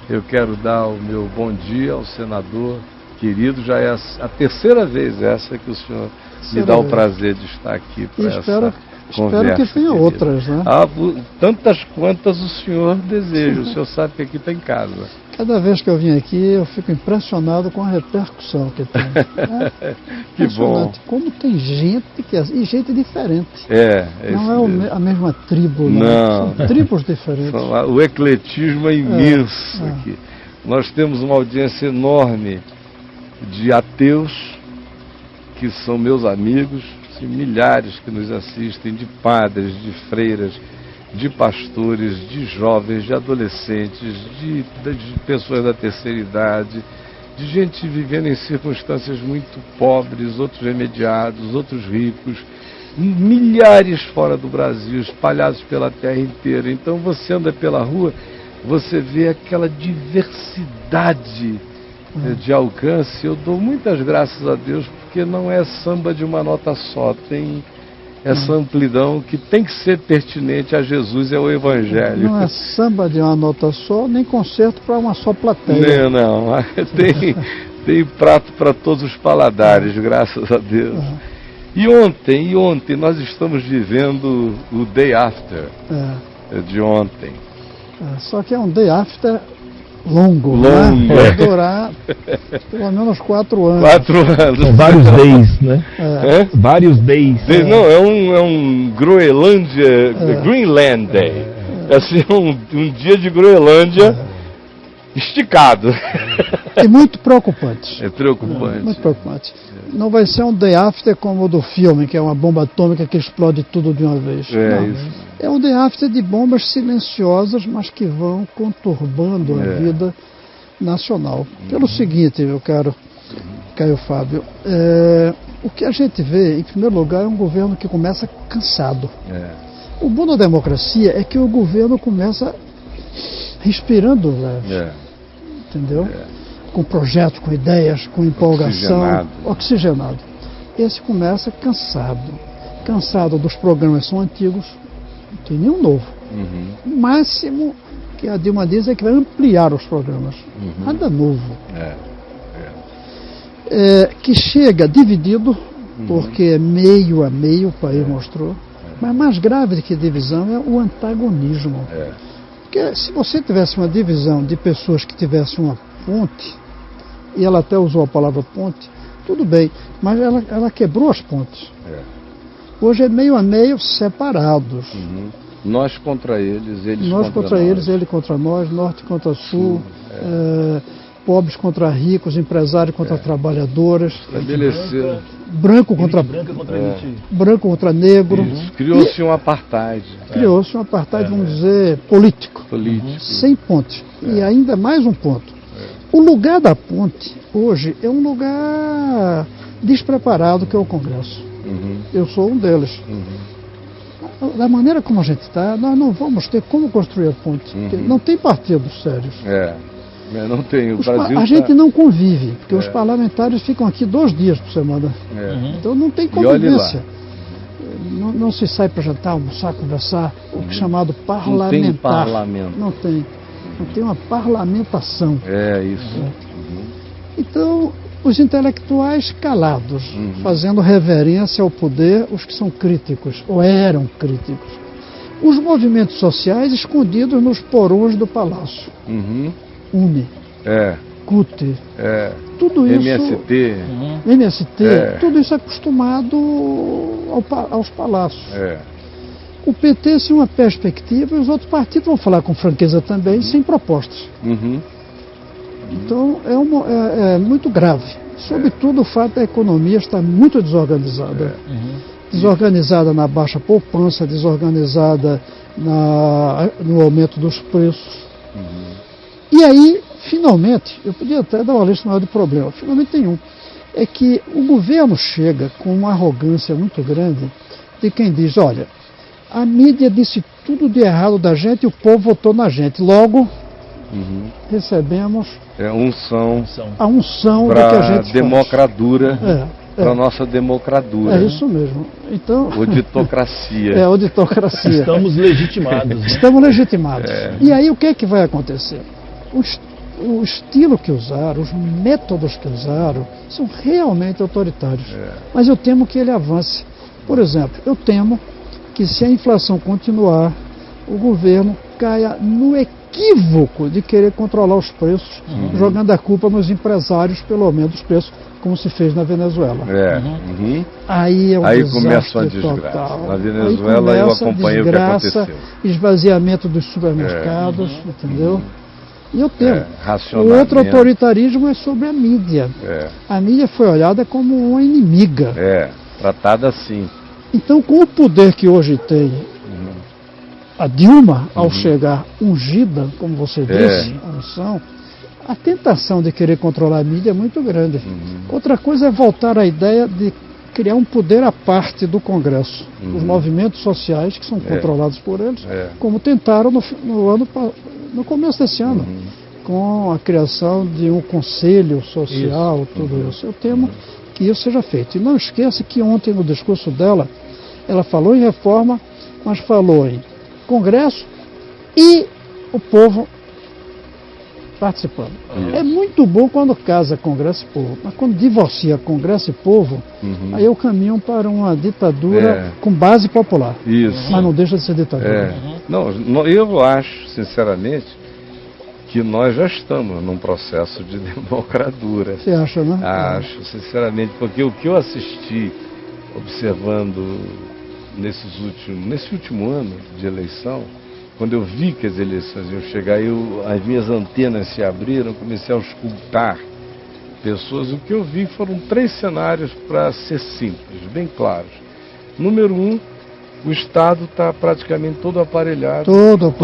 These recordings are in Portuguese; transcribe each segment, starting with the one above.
Eu quero dar o meu bom dia ao senador querido. Já é a terceira vez essa que o senhor me dá o prazer de estar aqui para essa conversa. Espero que tenha outras, né? Tantas quantas o senhor deseja. O senhor sabe que aqui está em casa. Cada vez que eu vim aqui, eu fico impressionado com a repercussão que tem. Que bom. Como tem gente e gente diferente. Não é a mesma tribo, não. São tribos diferentes. O ecletismo é imenso aqui. Nós temos uma audiência enorme de ateus, que são meus amigos, milhares que nos assistem, de padres, de freiras, de pastores, de jovens, de adolescentes, de pessoas da terceira idade, de gente vivendo em circunstâncias muito pobres, outros remediados, outros ricos, milhares fora do Brasil, espalhados pela terra inteira. Então você anda pela rua, você vê aquela diversidade de alcance. Eu dou muitas graças a Deus, porque não é samba de uma nota só, tem essa amplidão que tem que ser pertinente a Jesus e ao Evangelho. Não é samba de uma nota só, nem concerto para uma só plateia. Não. Tem prato para todos os paladares, graças a Deus. E ontem nós estamos vivendo o Day After de ontem. Só que é um Day After longo. Né? Vai durar pelo menos 4 anos. 4 anos. São vários days, né? Vários days. Não, é um Greenland Day. É assim, um dia de Groenlândia esticado. E muito preocupante. É preocupante. Muito preocupante. Não vai ser um Day After como o do filme, que é uma bomba atômica que explode tudo de uma vez. Isso. É um Day After de bombas silenciosas, mas que vão conturbando a vida nacional. Pelo seguinte, meu caro Caio Fábio, o que a gente vê, em primeiro lugar, é um governo que começa cansado. O bom da democracia é que o governo começa respirando leve. Entendeu? Com projetos, com ideias, com empolgação, oxigenado. Esse começa cansado dos programas, são antigos, não tem nenhum novo. O máximo que a Dilma diz é que vai ampliar os programas, nada novo. Que chega dividido, porque é meio a meio, o país mostrou, mas mais grave do que divisão é o antagonismo. Porque se você tivesse uma divisão de pessoas que tivessem uma ponte, e ela até usou a palavra ponte, tudo bem, mas ela quebrou as pontes. Hoje é meio a meio separados. Nós contra eles, eles nós contra eles, ele contra nós, norte contra sul, pobres contra ricos, empresários contra trabalhadores, branco contra negro. Criou-se um apartheid. Criou-se um apartheid, vamos dizer, político. Sem ponte. E ainda mais um ponto. O lugar da ponte, hoje, é um lugar despreparado, que é o Congresso. Eu sou um deles. Da maneira como a gente está, nós não vamos ter como construir a ponte. Porque não tem partidos sérios. Não tem. A gente não convive, porque os parlamentares ficam aqui 2 dias por semana. Então não tem convivência. Não se sai para jantar, almoçar, conversar, o que é chamado parlamentar. Não tem parlamento. Não tem. Não tem uma parlamentação. Isso. Então, os intelectuais calados, fazendo reverência ao poder, os que são críticos, ou eram críticos. Os movimentos sociais escondidos nos porões do palácio. UNE, CUT, tudo isso, MST, tudo isso acostumado aos palácios. O PT sem uma perspectiva, e os outros partidos vão falar com franqueza também, sem propostas. Então é muito grave. Sobretudo o fato da economia estar muito desorganizada. Desorganizada na baixa poupança, desorganizada no aumento dos preços. E aí, finalmente, eu podia até dar uma lista maior de problemas, finalmente tem um. É que o governo chega com uma arrogância muito grande de quem diz, olha, a mídia disse tudo de errado da gente e o povo votou na gente. Logo, recebemos a unção do que a gente democradura, para a nossa democradura. É isso mesmo. Então, oditocracia. Oditocracia. Estamos legitimados. Né? Estamos legitimados. E aí o que é que vai acontecer? o estilo que usaram, os métodos que usaram, são realmente autoritários. Mas eu temo que ele avance. Por exemplo, eu temo que se a inflação continuar, o governo caia no equívoco de querer controlar os preços, jogando a culpa nos empresários pelo aumento dos preços, como se fez na Venezuela. Aí é um aí desastre começa uma desgraça. total. Na Venezuela eu acompanhei o que aconteceu. Esvaziamento dos supermercados, entendeu? E eu temo. O Racionamento. outro autoritarismo é sobre a mídia. A mídia foi olhada como uma inimiga. Tratada assim. Então, com o poder que hoje tem a Dilma, ao chegar ungida, como você disse, a unção, a tentação de querer controlar a mídia é muito grande. Outra coisa é voltar à ideia de criar um poder à parte do Congresso. Os movimentos sociais, que são controlados por eles, como tentaram no começo desse ano, com a criação de um conselho social, tudo isso. Eu temo que isso seja feito. E não esqueça que ontem, no discurso dela, ela falou em reforma, mas falou em Congresso e o povo participando. É muito bom quando casa Congresso e povo, mas quando divorcia Congresso e povo, aí é o caminho para uma ditadura com base popular. Mas não deixa de ser ditadura. Não, eu acho, sinceramente, que nós já estamos num processo de democratura. Você acha, né? Acho, sinceramente, porque o que eu assisti observando nesse último ano de eleição, quando eu vi que as eleições iam chegar, as minhas antenas se abriram, comecei a auscultar pessoas. O que eu vi foram 3 cenários, para ser simples, bem claros. Número 1, o Estado está praticamente todo aparelhado, todo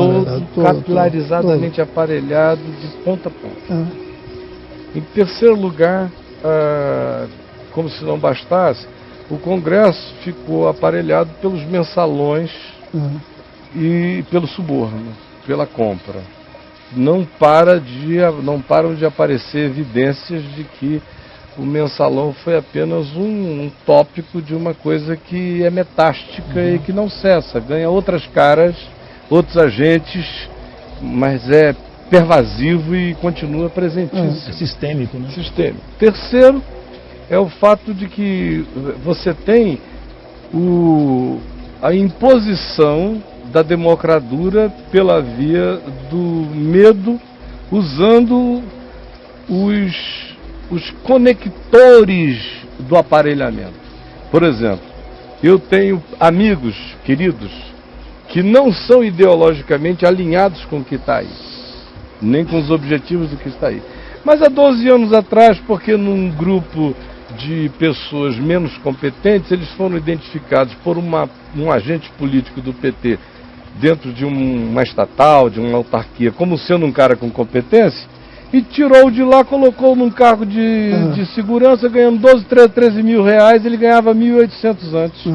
capilarizadamente aparelhado, de ponta a ponta. Em terceiro lugar, como se não bastasse, o Congresso ficou aparelhado pelos mensalões e pelo suborno, pela compra. Não param de aparecer evidências de que o mensalão foi apenas um tópico de uma coisa que é metástica e que não cessa, ganha outras caras, outros agentes, mas é pervasivo e continua presentíssimo. Sistêmico, né? Sistêmico. Terceiro é o fato de que você tem a imposição da democracia pela via do medo, usando os conectores do aparelhamento. Por exemplo, eu tenho amigos queridos que não são ideologicamente alinhados com o que está aí, nem com os objetivos do que está aí. Mas há 12 anos atrás, porque num grupo de pessoas menos competentes, eles foram identificados por um agente político do PT dentro de uma estatal, de uma autarquia, como sendo um cara com competência, e tirou de lá, colocou num cargo de segurança, ganhando 13 mil reais, ele ganhava 1.800 antes.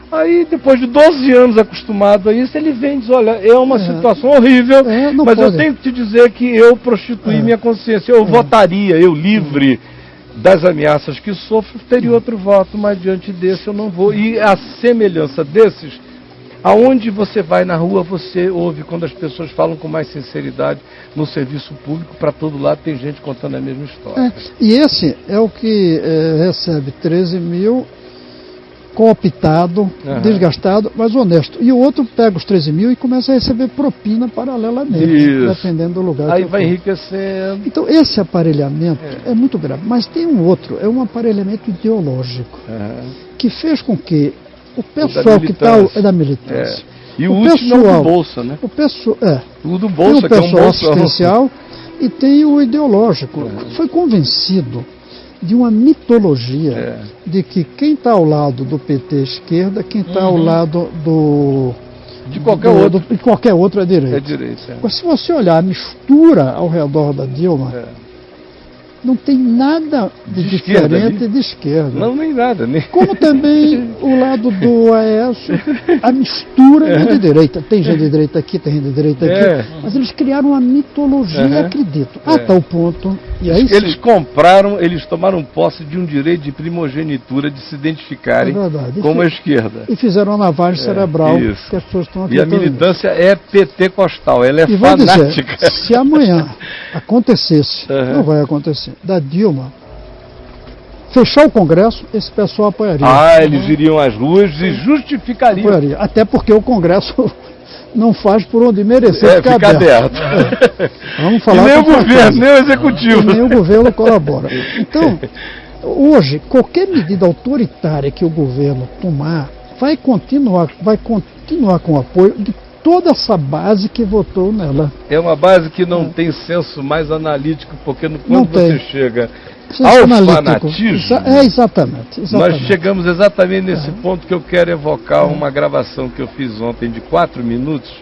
Aí, depois de 12 anos acostumado a isso, ele vem e diz, olha, é uma situação horrível, mas eu tenho que te dizer que eu prostituí minha consciência, eu votaria, eu livre das ameaças que sofro, teria outro voto, mas diante desse eu não vou. E a semelhança desses, aonde você vai na rua, você ouve quando as pessoas falam com mais sinceridade no serviço público, para todo lado tem gente contando a mesma história. E esse é o que recebe 13 mil, cooptado, desgastado, mas honesto. E o outro pega os 13 mil e começa a receber propina paralelamente, dependendo do lugar. Aí vai enriquecendo. Então esse aparelhamento é muito grave. Mas tem um outro, é um aparelhamento ideológico, que fez com que o pessoal que está da militância. E o último é o do Bolsa, né? O do Bolsa, tem o pessoal assistencial e tem o ideológico. Foi convencido de uma mitologia de que quem está ao lado do PT é esquerda, quem está ao lado de qualquer outro é direita. É direita. Mas se você olhar a mistura ao redor da Dilma, não tem nada de diferente de esquerda. Não, nem nada. Como também o lado do Aécio, a mistura é de direita. Tem gente de direita aqui, tem gente de direita aqui. Mas eles criaram uma mitologia, acredito, a tal ponto. E aí eles tomaram posse de um direito de primogenitura de se identificarem como a esquerda. E fizeram uma lavagem cerebral que as pessoas estão acreditando. E a militância é pentecostal, ela é e fanática. Dizer, se amanhã acontecesse, não vai acontecer, da Dilma fechar o Congresso, esse pessoal apoiaria. Eles iriam às ruas e justificariam. Apoiaria. Até porque o Congresso não faz por onde merecer ficar aberto. Vamos falar. E nem o governo, nem o executivo. E nem o governo colabora. Então, hoje, qualquer medida autoritária que o governo tomar vai continuar com o apoio de toda essa base que votou nela. É uma base que não tem senso mais analítico, porque quando você chega ao fanatismo, exatamente. Nós chegamos exatamente nesse ponto que eu quero evocar uma gravação que eu fiz ontem de 4 minutos,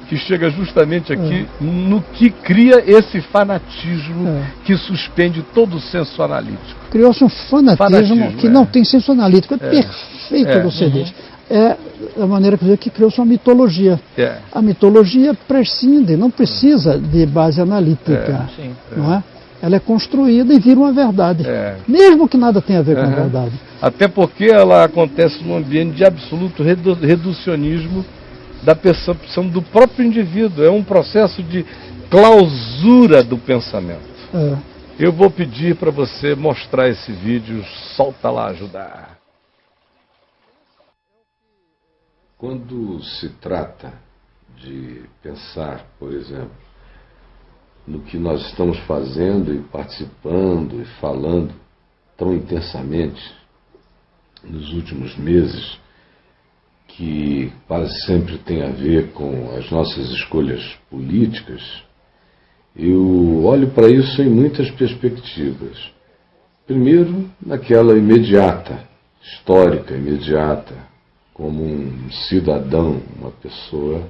que chega justamente aqui no que cria esse fanatismo que suspende todo o senso analítico. Criou-se um fanatismo que não tem senso analítico, é perfeito você diz. É a maneira que criou-se uma mitologia. A mitologia prescinde, não precisa de base analítica, não é? Ela é construída e vira uma verdade, mesmo que nada tenha a ver com a verdade. Até porque ela acontece num ambiente de absoluto reducionismo da percepção do próprio indivíduo. É um processo de clausura do pensamento. Eu vou pedir para você mostrar esse vídeo. Solta lá, ajudar. Quando se trata de pensar, por exemplo, no que nós estamos fazendo e participando e falando tão intensamente nos últimos meses, que quase sempre tem a ver com as nossas escolhas políticas, eu olho para isso em muitas perspectivas. Primeiro, naquela imediata, histórica, imediata, como um cidadão, uma pessoa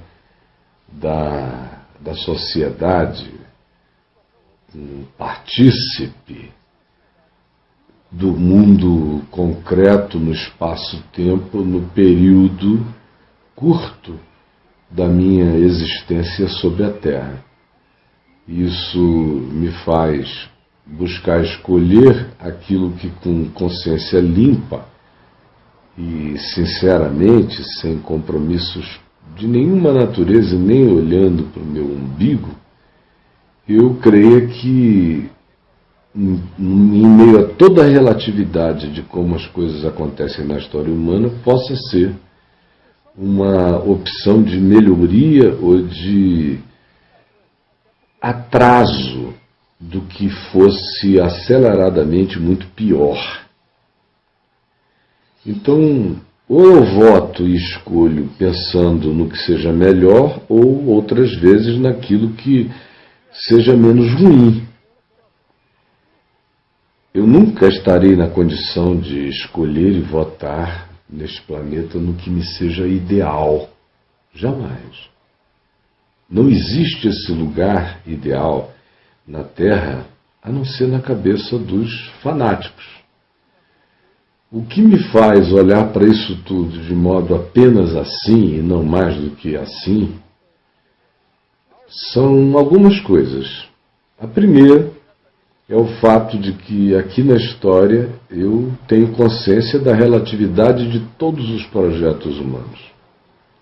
da sociedade, um partícipe do mundo concreto no espaço-tempo, no período curto da minha existência sobre a Terra. Isso me faz buscar escolher aquilo que, com consciência limpa e sinceramente, sem compromissos de nenhuma natureza, nem olhando para o meu umbigo, eu creio que, em meio a toda a relatividade de como as coisas acontecem na história humana, possa ser uma opção de melhoria ou de atraso do que fosse aceleradamente muito pior. Então, ou eu voto e escolho pensando no que seja melhor, ou outras vezes naquilo que seja menos ruim. Eu nunca estarei na condição de escolher e votar neste planeta no que me seja ideal. Jamais. Não existe esse lugar ideal na Terra, a não ser na cabeça dos fanáticos. O que me faz olhar para isso tudo de modo apenas assim e não mais do que assim são algumas coisas. A primeira é o fato de que aqui na história eu tenho consciência da relatividade de todos os projetos humanos.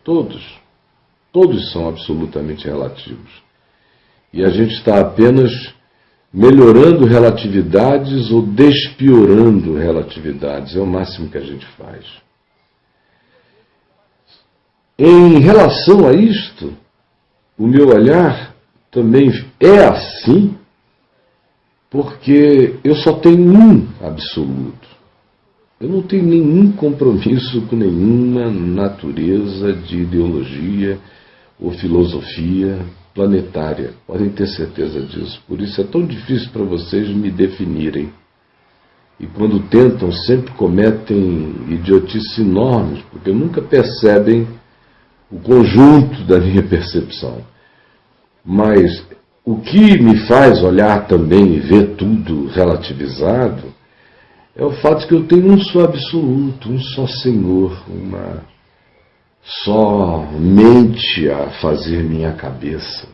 Todos. Todos são absolutamente relativos. E a gente está apenas melhorando relatividades ou despiorando relatividades. É o máximo que a gente faz. Em relação a isto, o meu olhar também é assim, porque eu só tenho um absoluto. Eu não tenho nenhum compromisso com nenhuma natureza de ideologia ou filosofia planetária. Podem ter certeza disso. Por isso é tão difícil para vocês me definirem. E quando tentam, sempre cometem idiotices enormes, porque nunca percebem o conjunto da minha percepção. Mas o que me faz olhar também e ver tudo relativizado é o fato de que eu tenho um só absoluto, um só Senhor, uma só mente a fazer minha cabeça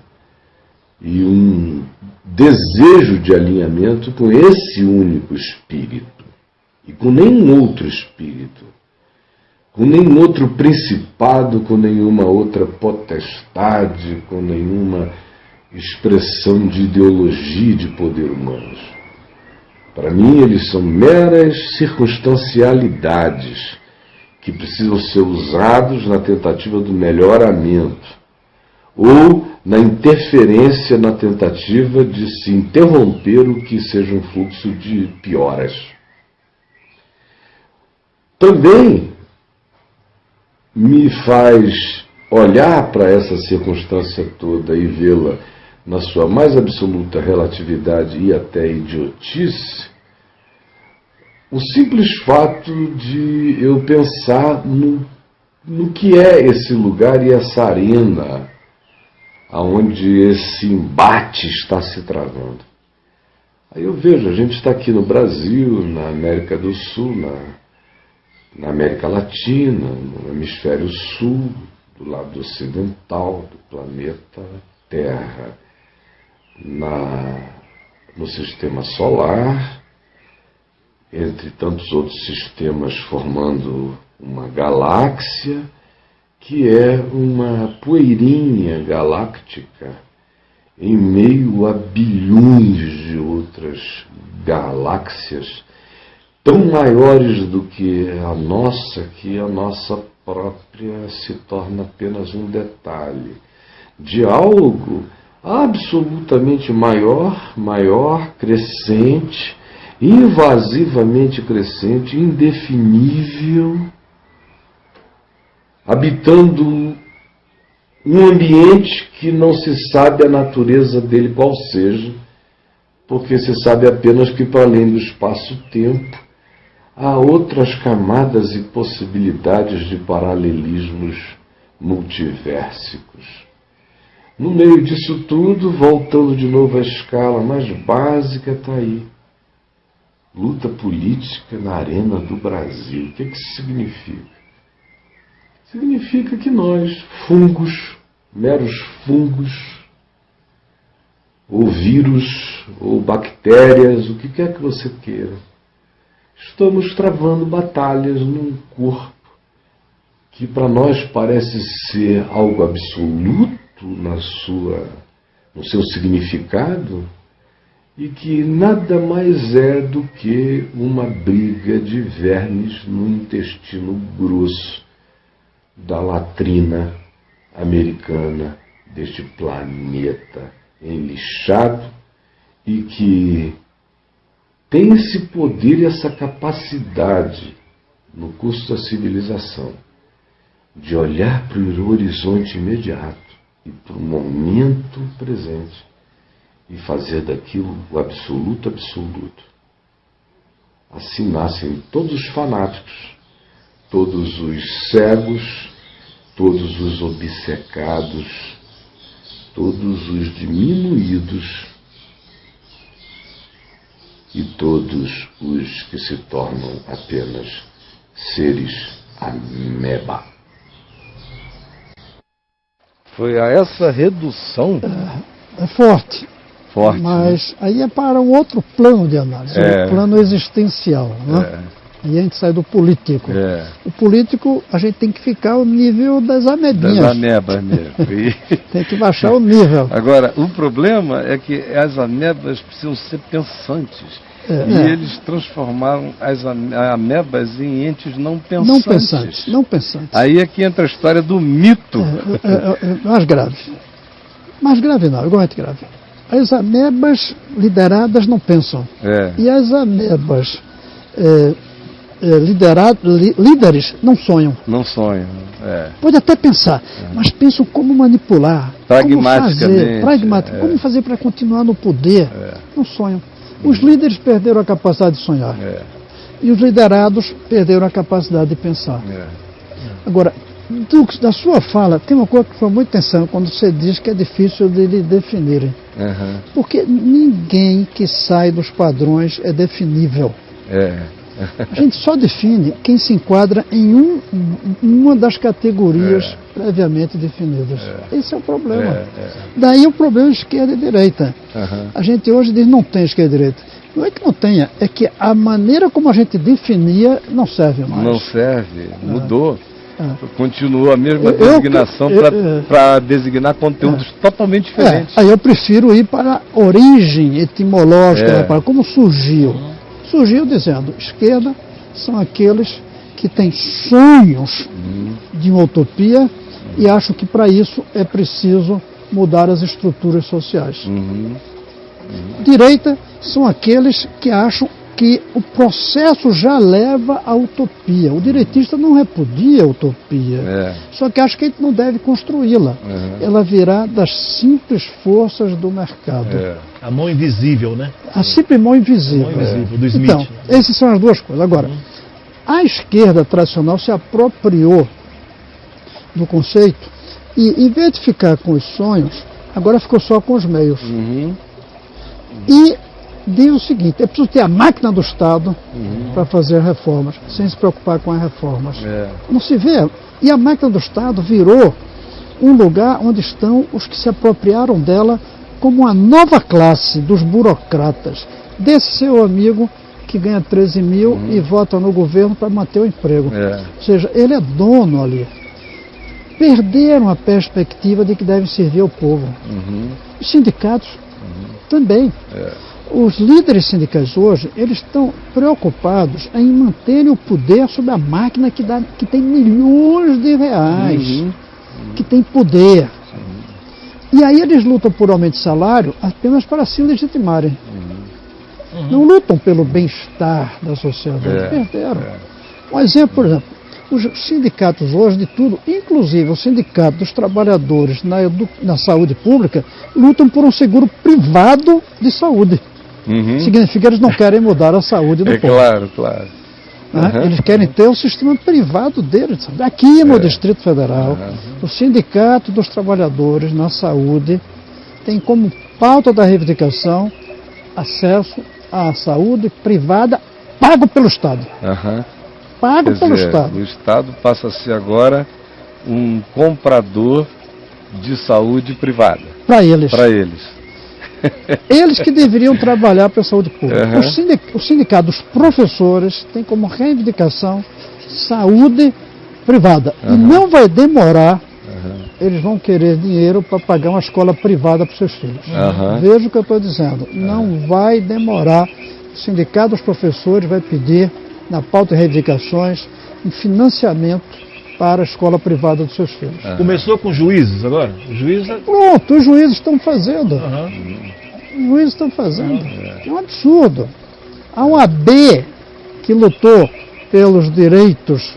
e um desejo de alinhamento com esse único Espírito e com nenhum outro Espírito, com nenhum outro principado, com nenhuma outra potestade, com nenhuma expressão de ideologia de poder humanos. Para mim, eles são meras circunstancialidades que precisam ser usados na tentativa do melhoramento ou na interferência na tentativa de se interromper o que seja um fluxo de pioras. Também me faz olhar para essa circunstância toda e vê-la na sua mais absoluta relatividade e até idiotice, o simples fato de eu pensar no que é esse lugar e essa arena aonde esse embate está se travando. Aí eu vejo, a gente está aqui no Brasil, na América do Sul, na América Latina, no hemisfério sul, do lado ocidental do planeta Terra, no sistema solar, entre tantos outros sistemas formando uma galáxia, que é uma poeirinha galáctica em meio a bilhões de outras galáxias tão maiores do que a nossa própria se torna apenas um detalhe de algo absolutamente maior, crescente, invasivamente crescente, indefinível, habitando um ambiente que não se sabe a natureza dele qual seja, porque se sabe apenas que para além do espaço-tempo há outras camadas e possibilidades de paralelismos multiversicos. No meio disso tudo, voltando de novo à escala mais básica, está aí. Luta política na arena do Brasil. O que isso significa? Significa que nós, fungos, meros fungos, ou vírus, ou bactérias, o que quer que você queira, estamos travando batalhas num corpo que para nós parece ser algo absoluto no seu significado e que nada mais é do que uma briga de vermes no intestino grosso da latrina americana deste planeta enlixado e que tem esse poder e essa capacidade no curso da civilização de olhar para o horizonte imediato e para o momento presente e fazer daquilo o absoluto absoluto. Assim nascem todos os fanáticos, todos os cegos, todos os obcecados, todos os diminuídos e todos os que se tornam apenas seres ameba. Foi a essa redução? É forte. Forte, mas né? Aí é para um outro plano de análise, o plano existencial, né? Aí a gente sai do político. O político, a gente tem que ficar ao nível das amebinhas. Das amebas mesmo. Tem que baixar o nível. Agora, o problema é que as amebas precisam ser pensantes. Eles transformaram as amebas em entes não pensantes. Não pensantes. Aí é que entra a história do mito. Mais grave. Mais grave não, igualmente grave. As amebas lideradas não pensam. E as amebas líderes não sonham. Não sonham. Pode até pensar, mas pensam como manipular, pragmaticamente, como fazer para continuar no poder. Não sonham. Os líderes perderam a capacidade de sonhar. E os liderados perderam a capacidade de pensar. Agora, da sua fala, tem uma coisa que foi muito interessante quando você diz que é difícil de lhe definirem. Porque ninguém que sai dos padrões é definível. A gente só define quem se enquadra em uma das categorias previamente definidas. Esse é o problema. Daí o problema é esquerda e direita. A gente hoje diz não tem esquerda e direita. Não é que não tenha, é que a maneira como a gente definia não serve mais. Não serve, mudou. Continua a mesma designação para designar conteúdos totalmente diferentes. Aí eu prefiro ir para a origem etimológica, para como surgiu. Surgiu dizendo, esquerda são aqueles que têm sonhos de uma utopia e acham que para isso é preciso mudar as estruturas sociais. Direita são aqueles que acham que o processo já leva à utopia. O direitista não repudia a utopia, só que acha que a gente não deve construí-la. Ela virá das simples forças do mercado. A mão invisível, né? A simples mão invisível. Do Smith. Então, essas são as duas coisas. Agora, a esquerda tradicional se apropriou do conceito e, em vez de ficar com os sonhos, agora ficou só com os meios. E diz o seguinte, é preciso ter a máquina do Estado para fazer reformas, sem se preocupar com as reformas. Não se vê. E a máquina do Estado virou um lugar onde estão os que se apropriaram dela como uma nova classe dos burocratas, desse seu amigo que ganha 13 mil e vota no governo para manter o emprego. Ou seja, ele é dono ali. Perderam a perspectiva de que devem servir ao povo. Os sindicatos também. Os líderes sindicais hoje, eles estão preocupados em manterem o poder sobre a máquina que tem milhões de reais, que tem poder. E aí eles lutam por aumento de salário apenas para se legitimarem. Não lutam pelo bem-estar da sociedade. Perderam. Um exemplo, por exemplo, os sindicatos hoje de tudo, inclusive o sindicato dos trabalhadores na saúde pública, lutam por um seguro privado de saúde. Significa que eles não querem mudar a saúde do povo. Claro. Eles querem ter um sistema privado deles. Aqui no Distrito Federal, o Sindicato dos Trabalhadores na Saúde tem como pauta da reivindicação acesso à saúde privada pago pelo Estado. Pago pelo Estado. O Estado passa a ser agora um comprador de saúde privada. Para eles. Eles que deveriam trabalhar para a saúde pública. O sindicato dos professores tem como reivindicação saúde privada. E não vai demorar, eles vão querer dinheiro para pagar uma escola privada para os seus filhos. Veja o que eu estou dizendo. Não vai demorar. O sindicato dos professores vai pedir, na pauta de reivindicações, um financiamento para a escola privada dos seus filhos. Começou com juízes agora? Pronto, os juízes estão fazendo. Os juízes estão fazendo. É um absurdo. Há um AB que lutou pelos direitos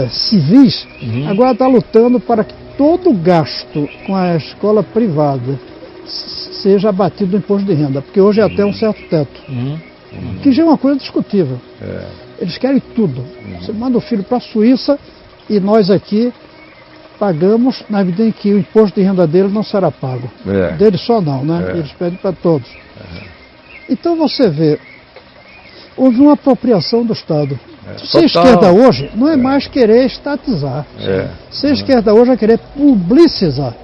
civis, agora está lutando para que todo gasto com a escola privada seja abatido do imposto de renda, porque hoje é até um certo teto. Que já é uma coisa discutível. Eles querem tudo. Você manda o filho para a Suíça e nós aqui pagamos na medida em que o imposto de renda dele não será pago. Dele só não, né? Eles pedem para todos. Então você vê, houve uma apropriação do Estado. Ser esquerda hoje não é mais querer estatizar. Ser esquerda hoje é querer publicizar.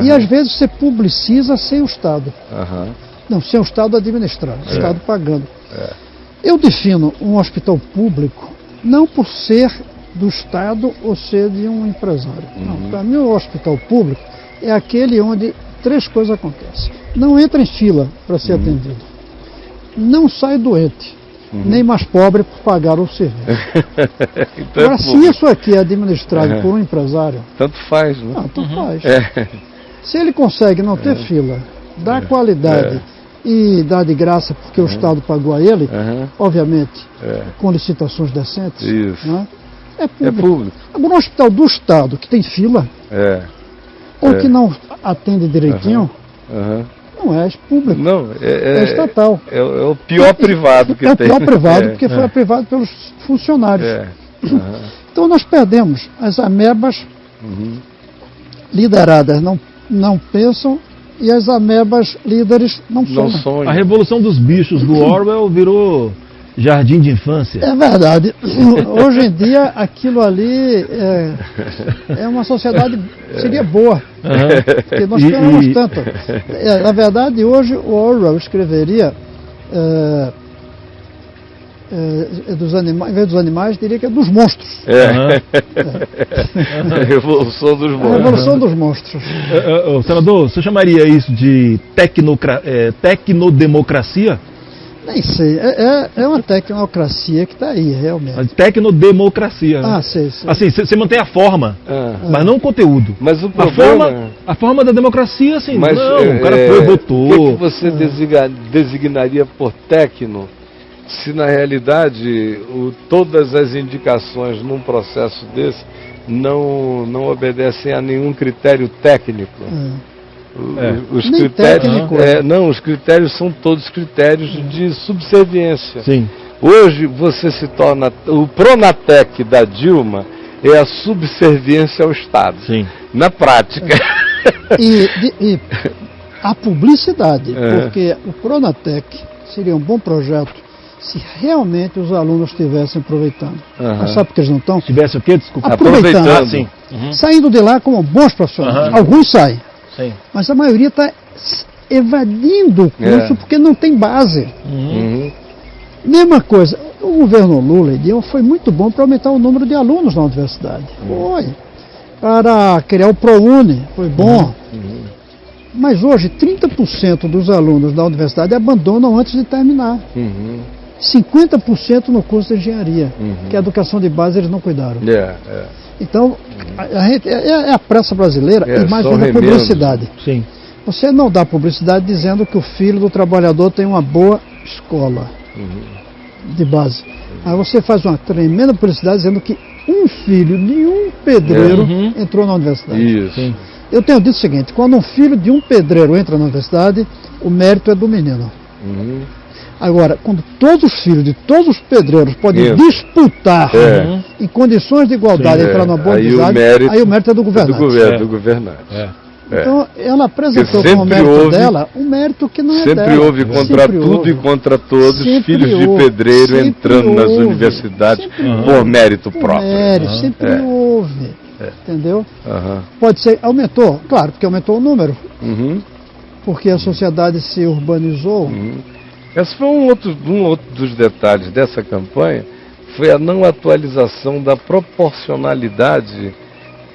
E às vezes você publiciza sem o Estado. Não, sem o Estado administrando, o Estado pagando. Eu defino um hospital público não por ser do Estado ou ser de um empresário. Não, para mim o hospital público é aquele onde 3 coisas acontecem. Não entra em fila para ser atendido. Não sai doente. Nem mais pobre por pagar o serviço. Então agora, se isso aqui é administrado por um empresário... Tanto faz, né? Não, tanto faz. Se ele consegue não ter fila, dar qualidade e dar de graça porque o Estado pagou a ele, obviamente, com licitações decentes, né? É público. Agora, um hospital do Estado que tem fila, ou que não atende direitinho, não é público, não, é estatal. É o pior privado que tem. É o pior privado, porque foi privado pelos funcionários. Então nós perdemos. As amebas lideradas não pensam e as amebas líderes não sonham. A revolução dos bichos do Orwell virou jardim de infância. É verdade. Hoje em dia, aquilo ali é uma sociedade seria boa. Porque nós esperamos tanto. Na verdade, hoje o Orwell escreveria dos animais, em vez dos animais, diria que é dos monstros. A revolução dos monstros. A revolução dos monstros. Senador, você chamaria isso de tecnodemocracia? Nem sei, é uma tecnocracia que está aí, realmente. Tecnodemocracia. Sei. Assim, você mantém a forma, mas não o conteúdo. Mas o problema... A forma da democracia, assim, mas, o cara foi, votou. O que você designaria por tecno, se na realidade todas as indicações num processo desse não obedecem a nenhum critério técnico? Os critérios, os critérios são todos critérios de subserviência. Sim. Hoje você se torna o Pronatec da Dilma é a subserviência ao Estado. Sim. Na prática. E a publicidade, porque o Pronatec seria um bom projeto se realmente os alunos estivessem aproveitando. Mas sabe por que eles não estão? Tivesse o quê? Desculpa. Aproveitando. Sim. Saindo de lá como bons profissionais. Alguns saem. Sim. Mas a maioria está evadindo o curso porque não tem base. Mesma coisa, o governo Lula e Dilma foi muito bom para aumentar o número de alunos na universidade. Foi. Para criar o ProUni, foi bom. Mas hoje, 30% dos alunos da universidade abandonam antes de terminar. 50% no curso de engenharia, que a educação de base eles não cuidaram. Então, a gente, é a pressa brasileira e mais uma publicidade. Sim. Você não dá publicidade dizendo que o filho do trabalhador tem uma boa escola de base. Aí você faz uma tremenda publicidade dizendo que um filho de um pedreiro entrou na universidade. Isso. Eu tenho dito o seguinte, quando um filho de um pedreiro entra na universidade, o mérito é do menino. Agora, quando todos os filhos de todos os pedreiros podem disputar em condições de igualdade entrar numa boa universidade, aí o mérito é do governante. Do governante. Então, ela apresentou como mérito dela um mérito que não é dela. Sempre houve contra tudo e contra todos, filhos de pedreiro entrando nas universidades por mérito próprio. Sempre houve. Entendeu? Pode ser, aumentou, claro, porque aumentou o número. Porque a sociedade se urbanizou. Esse foi um outro dos detalhes dessa campanha, foi a não atualização da proporcionalidade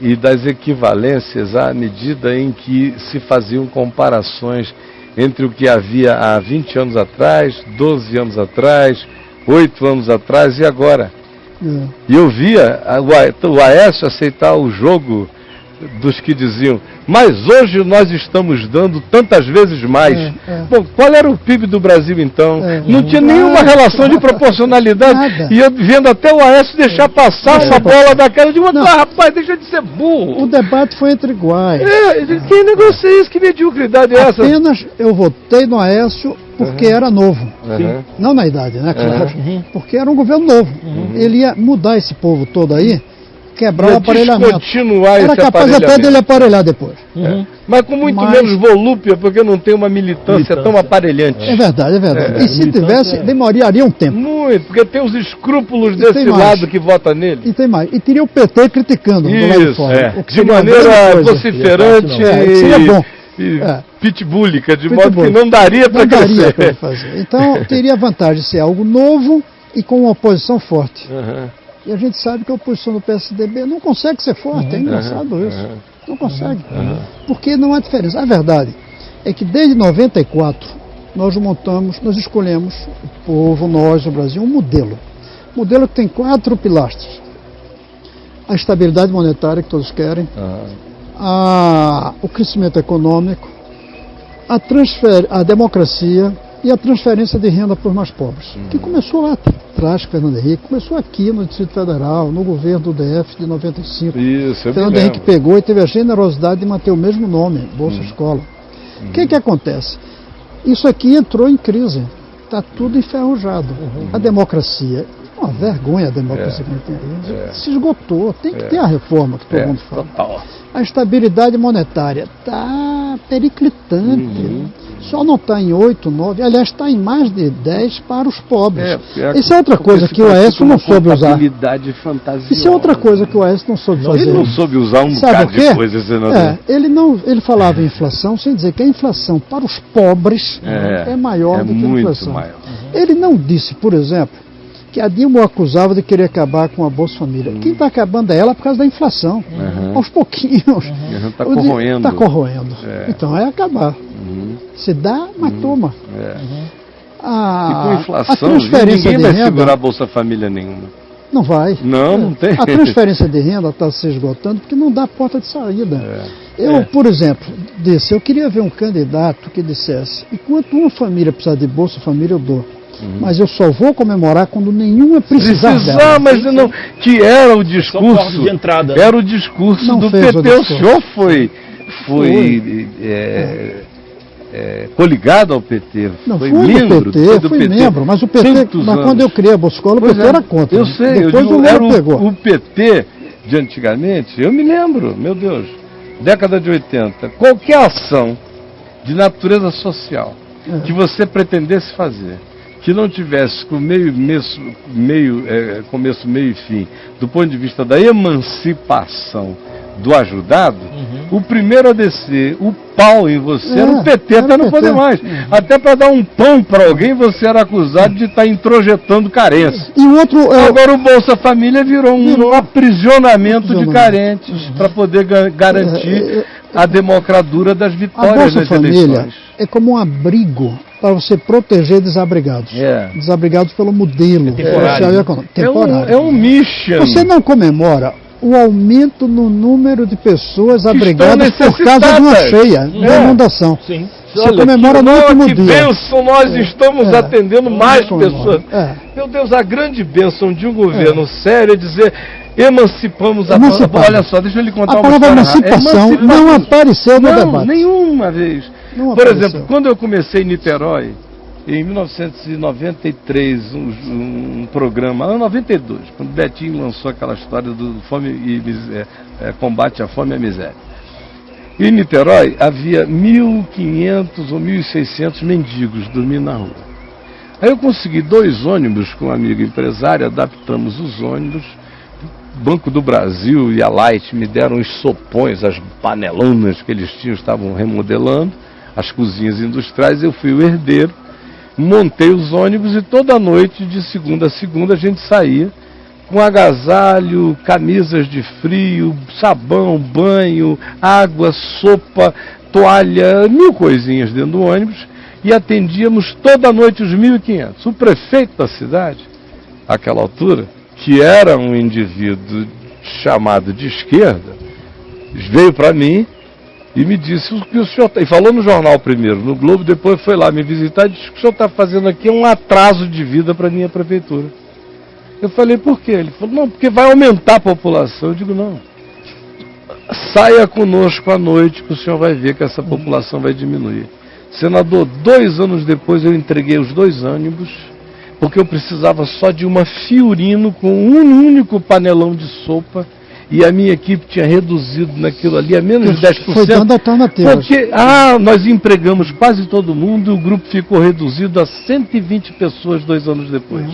e das equivalências à medida em que se faziam comparações entre o que havia há 20 anos atrás, 12 anos atrás, 8 anos atrás e agora. E eu via o Aécio aceitar o jogo dos que diziam, mas hoje nós estamos dando tantas vezes mais. Bom, qual era o PIB do Brasil então? Não tinha nenhuma relação de proporcionalidade. Nada. E eu vendo até o Aécio deixar passar uma bola daquela, eu digo, rapaz, deixa de ser burro. O debate foi entre iguais. Que negócio é esse? Que mediocridade é essa? Apenas eu votei no Aécio porque era novo. Não na idade, né? Claro. Porque era um governo novo. Ele ia mudar esse povo todo aí, quebrar o aparelhamento. Era capaz até dele aparelhar depois. Mas com muito menos volúpia, porque não tem uma militância tão aparelhante. É verdade. E se tivesse, demoraria um tempo. Muito, porque tem os escrúpulos desse lado que vota nele. E tem mais. E teria o PT criticando do lado de fora. De maneira vociferante seria bom. Pitbullica, de modo que não daria para crescer. Fazer. Então, teria a vantagem de ser algo novo e com uma oposição forte. E a gente sabe que a oposição do PSDB não consegue ser forte, é engraçado isso. Não consegue. Porque não há diferença. A verdade é que desde 94 nós escolhemos, o povo, nós, o Brasil, um modelo. Um modelo que tem 4 pilastros. A estabilidade monetária que todos querem, o crescimento econômico, a democracia e a transferência de renda para os mais pobres, que começou lá atrás, Fernando Henrique, começou aqui no Distrito Federal, no governo do DF de 95. Fernando Henrique pegou e teve a generosidade de manter o mesmo nome, Bolsa Escola. O que acontece? Isso aqui entrou em crise, está tudo enferrujado. A democracia, uma vergonha a democracia que a gente tem aí, se esgotou, tem que ter a reforma que todo mundo fala. Total. A estabilidade monetária está periclitante. Só não está em 8, 9, aliás, está em mais de 10 para os pobres. Isso é outra coisa que o Aécio não soube usar. Isso é outra coisa que o Aécio não soube fazer. Ele não soube usar um bocado de coisas, senador. Ele falava em inflação sem dizer que a inflação para os pobres é maior do que a inflação. Ele não disse, por exemplo, que a Dilma o acusava de querer acabar com a Bolsa Família. Quem está acabando é ela por causa da inflação. Aos pouquinhos. Está corroendo. Está corroendo. Então é acabar. Se dá, mas toma. E com inflação, ninguém vai segurar a Bolsa Família nenhuma. Não vai. Não tem. A transferência de renda está se esgotando porque não dá porta de saída. Eu, por exemplo, eu queria ver um candidato que dissesse, enquanto uma família precisar de Bolsa Família, eu dou. Mas eu só vou comemorar quando nenhuma precisar dela. Mas não, que era o discurso de entrada. Era o discurso não do PT. O senhor foi coligado ao PT. Não, foi fui membro do PT, do fui PT. membro, mas o PT, quando eu criei a Bolsa Escola, o PT era contra. Eu sei, depois o Lula pegou. O PT de antigamente, eu me lembro, meu Deus, década de 80, qualquer ação de natureza social que você pretendesse fazer, que não tivesse começo, meio e fim, do ponto de vista da emancipação do ajudado, o primeiro a descer o pau em você era o PT, até não poder mais. Até para dar um pão para alguém, você era acusado de estar introjetando carência. E o outro, agora o Bolsa Família virou um aprisionamento de carentes para poder garantir a democradura das vitórias das eleições. A Bolsa Família é como um abrigo para você proteger desabrigados. Desabrigados pelo modelo social e econômico. É um mission. Você não comemora o aumento no número de pessoas abrigadas por causa de uma cheia, de inundação. Sim. Você comemora no último dia. Que bênção, nós estamos atendendo mais pessoas. Meu Deus, a grande bênção de um governo sério é dizer: emancipamos a palavra. Olha só, deixa eu lhe contar uma história. A palavra emancipação não apareceu no debate. Nenhuma vez. Por exemplo, quando eu comecei em Niterói, em 1993, um programa, 92, quando Betinho lançou aquela história do combate à fome e à miséria. Em Niterói havia 1.500 ou 1.600 mendigos dormindo na rua. Aí eu consegui 2 ônibus com um amigo empresário, adaptamos os ônibus. Banco do Brasil e a Light me deram os sopões, as panelonas que eles tinham, estavam remodelando, as cozinhas industriais. Eu fui o herdeiro, montei os ônibus e toda noite, de segunda a segunda, a gente saía com agasalho, camisas de frio, sabão, banho, água, sopa, toalha, 1000 coisinhas dentro do ônibus, e atendíamos toda noite os 1.500. O prefeito da cidade, àquela altura, que era um indivíduo chamado de esquerda, veio para mim e me disse: o que o senhor está... E falou no jornal primeiro, no Globo, depois foi lá me visitar e disse: o que o senhor está fazendo aqui é um atraso de vida para a minha prefeitura. Eu falei: por quê? Ele falou: não, porque vai aumentar a população. Eu digo: não, saia conosco à noite que o senhor vai ver que essa população vai diminuir. Senador, 2 anos depois eu entreguei os 2 ônibus, porque eu precisava só de uma Fiorino com um único panelão de sopa, e a minha equipe tinha reduzido naquilo ali a menos de 10%. Foi dando alternativa. Porque nós empregamos quase todo mundo, e o grupo ficou reduzido a 120 pessoas 2 anos depois.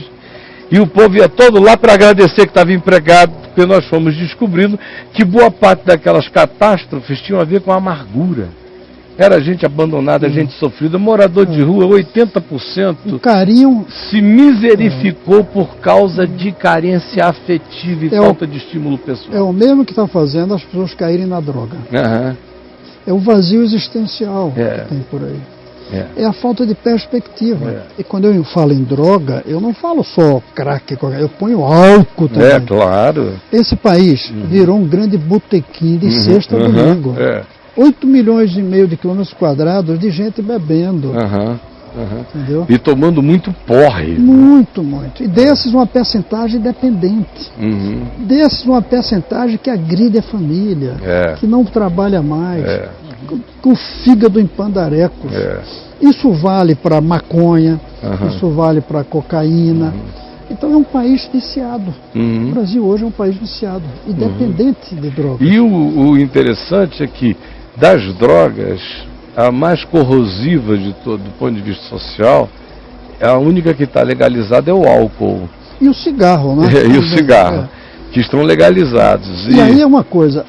E o povo ia todo lá para agradecer que estava empregado, porque nós fomos descobrindo que boa parte daquelas catástrofes tinham a ver com a amargura. Era gente abandonada, gente sofrida, morador de rua, 80% o carinho se miserificou por causa de carência afetiva e falta de estímulo pessoal. É o mesmo que está fazendo as pessoas caírem na droga. É o vazio existencial que tem por aí. É a falta de perspectiva. E quando eu falo em droga, eu não falo só crack, eu ponho álcool também. Claro. Esse país virou um grande botequim de sexta a domingo. 8 milhões e meio de quilômetros quadrados de gente bebendo. Entendeu? E tomando muito porre. Muito. E desses uma percentagem dependente. Desses uma percentagem que agride a família, que não trabalha mais, com o fígado em pandarecos. Isso vale para maconha, isso vale para cocaína. Então é um país viciado. O Brasil hoje é um país viciado e dependente de drogas. E o interessante é que das drogas, a mais corrosiva de todo, do ponto de vista social, a única que está legalizada é o álcool. E o cigarro, né? E o cigarro, que estão legalizados. E aí é uma coisa,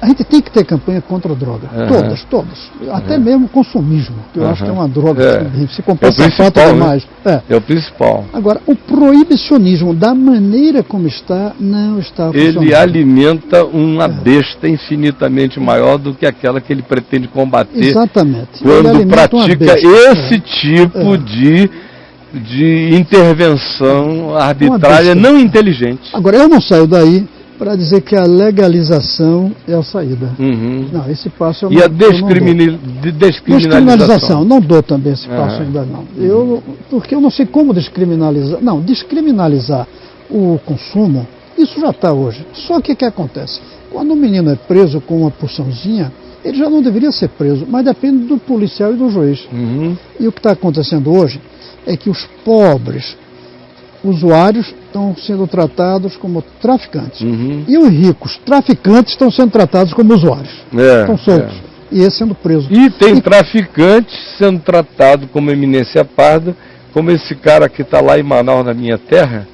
a gente tem que ter campanha contra a droga. Todas. Até mesmo o consumismo, que eu acho que é uma droga. Se comprar sapato é mais. É o principal. Agora, o proibicionismo, da maneira como está, não está funcionando. Ele alimenta uma besta infinitamente maior do que aquela que ele pretende combater. Exatamente. Quando pratica esse tipo de intervenção arbitrária não inteligente. Agora, eu não saio daí para dizer que a legalização é a saída. Não, esse passo eu não dou. E a descriminalização? Não dou também esse passo ainda não. Porque eu não sei como descriminalizar. Não, descriminalizar o consumo, isso já está hoje. Só que o que acontece? Quando um menino é preso com uma porçãozinha, ele já não deveria ser preso, mas depende do policial e do juiz. E o que está acontecendo hoje é que os pobres usuários estão sendo tratados como traficantes. E os ricos traficantes estão sendo tratados como usuários. Estão soltos. E esse sendo preso. E tem traficantes sendo tratados como eminência parda, como esse cara que está lá em Manaus, na minha terra,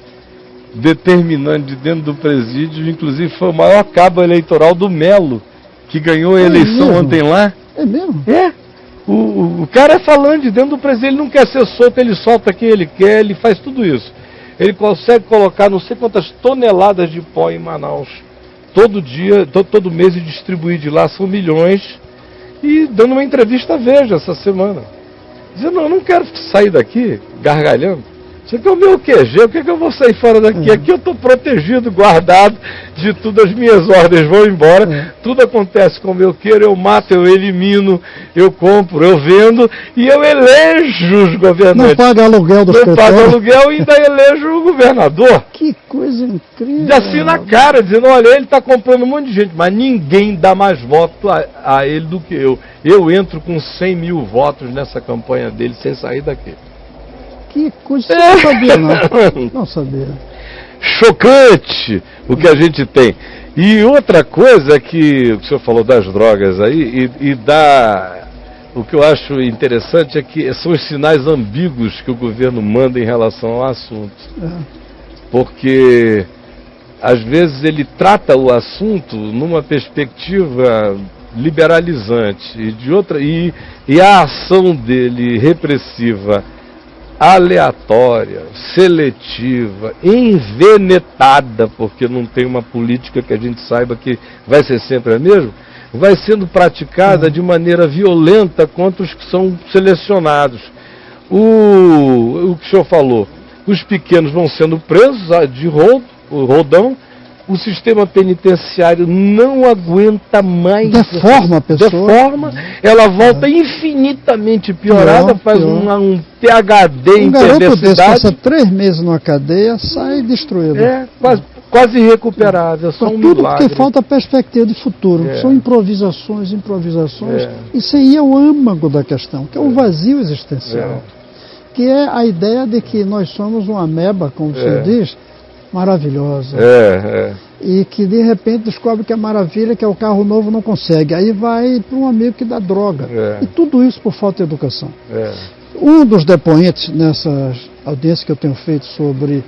determinando de dentro do presídio, inclusive foi o maior cabo eleitoral do Melo, que ganhou a eleição ontem lá. É mesmo? O cara é falante dentro do presídio, ele não quer ser solto, ele solta quem ele quer, ele faz tudo isso. Ele consegue colocar não sei quantas toneladas de pó em Manaus, todo dia, todo mês, e distribuir de lá, são milhões, e dando uma entrevista à Veja essa semana, dizendo, eu não quero sair daqui gargalhando. Isso aqui é o meu QG, o que eu vou sair fora daqui? Aqui eu estou protegido, guardado de tudo, as minhas ordens vão embora, tudo acontece como eu quero, eu mato, eu elimino, eu compro, eu vendo e eu elejo os governantes. Não paga aluguel do escritório. Não paga aluguel e ainda elejo o governador. Que coisa incrível. E assim na cara, dizendo, olha, ele está comprando um monte de gente, mas ninguém dá mais voto a ele do que eu. Eu entro com 100 mil votos nessa campanha dele sem sair daqui. Que coisa, eu não sabia, não. Não sabia. Chocante o que a gente tem. E outra coisa é que o senhor falou das drogas aí, o que eu acho interessante é que são os sinais ambíguos que o governo manda em relação ao assunto. Porque às vezes ele trata o assunto numa perspectiva liberalizante e de outra, e a ação dele repressiva, aleatória, seletiva, envenetada, porque não tem uma política que a gente saiba que vai ser sempre a mesma, vai sendo praticada de maneira violenta contra os que são selecionados. O que o senhor falou, os pequenos vão sendo presos de rodão, o sistema penitenciário não aguenta mais. Deforma a pessoa. Deforma, ela volta infinitamente piorada, faz um PhD em perversidade. Um garoto desse passa 3 meses numa cadeia, sai destruído. Quase irrecuperável, só um milagre. Porque falta perspectiva de futuro. São improvisações. Isso aí é o âmago da questão, que é o vazio existencial. Que é a ideia de que nós somos uma ameba, como você diz, maravilhosa. E que de repente descobre que a maravilha, que é o carro novo, não consegue. Aí vai para um amigo que dá droga. E tudo isso por falta de educação. Um dos depoentes nessas audiências que eu tenho feito sobre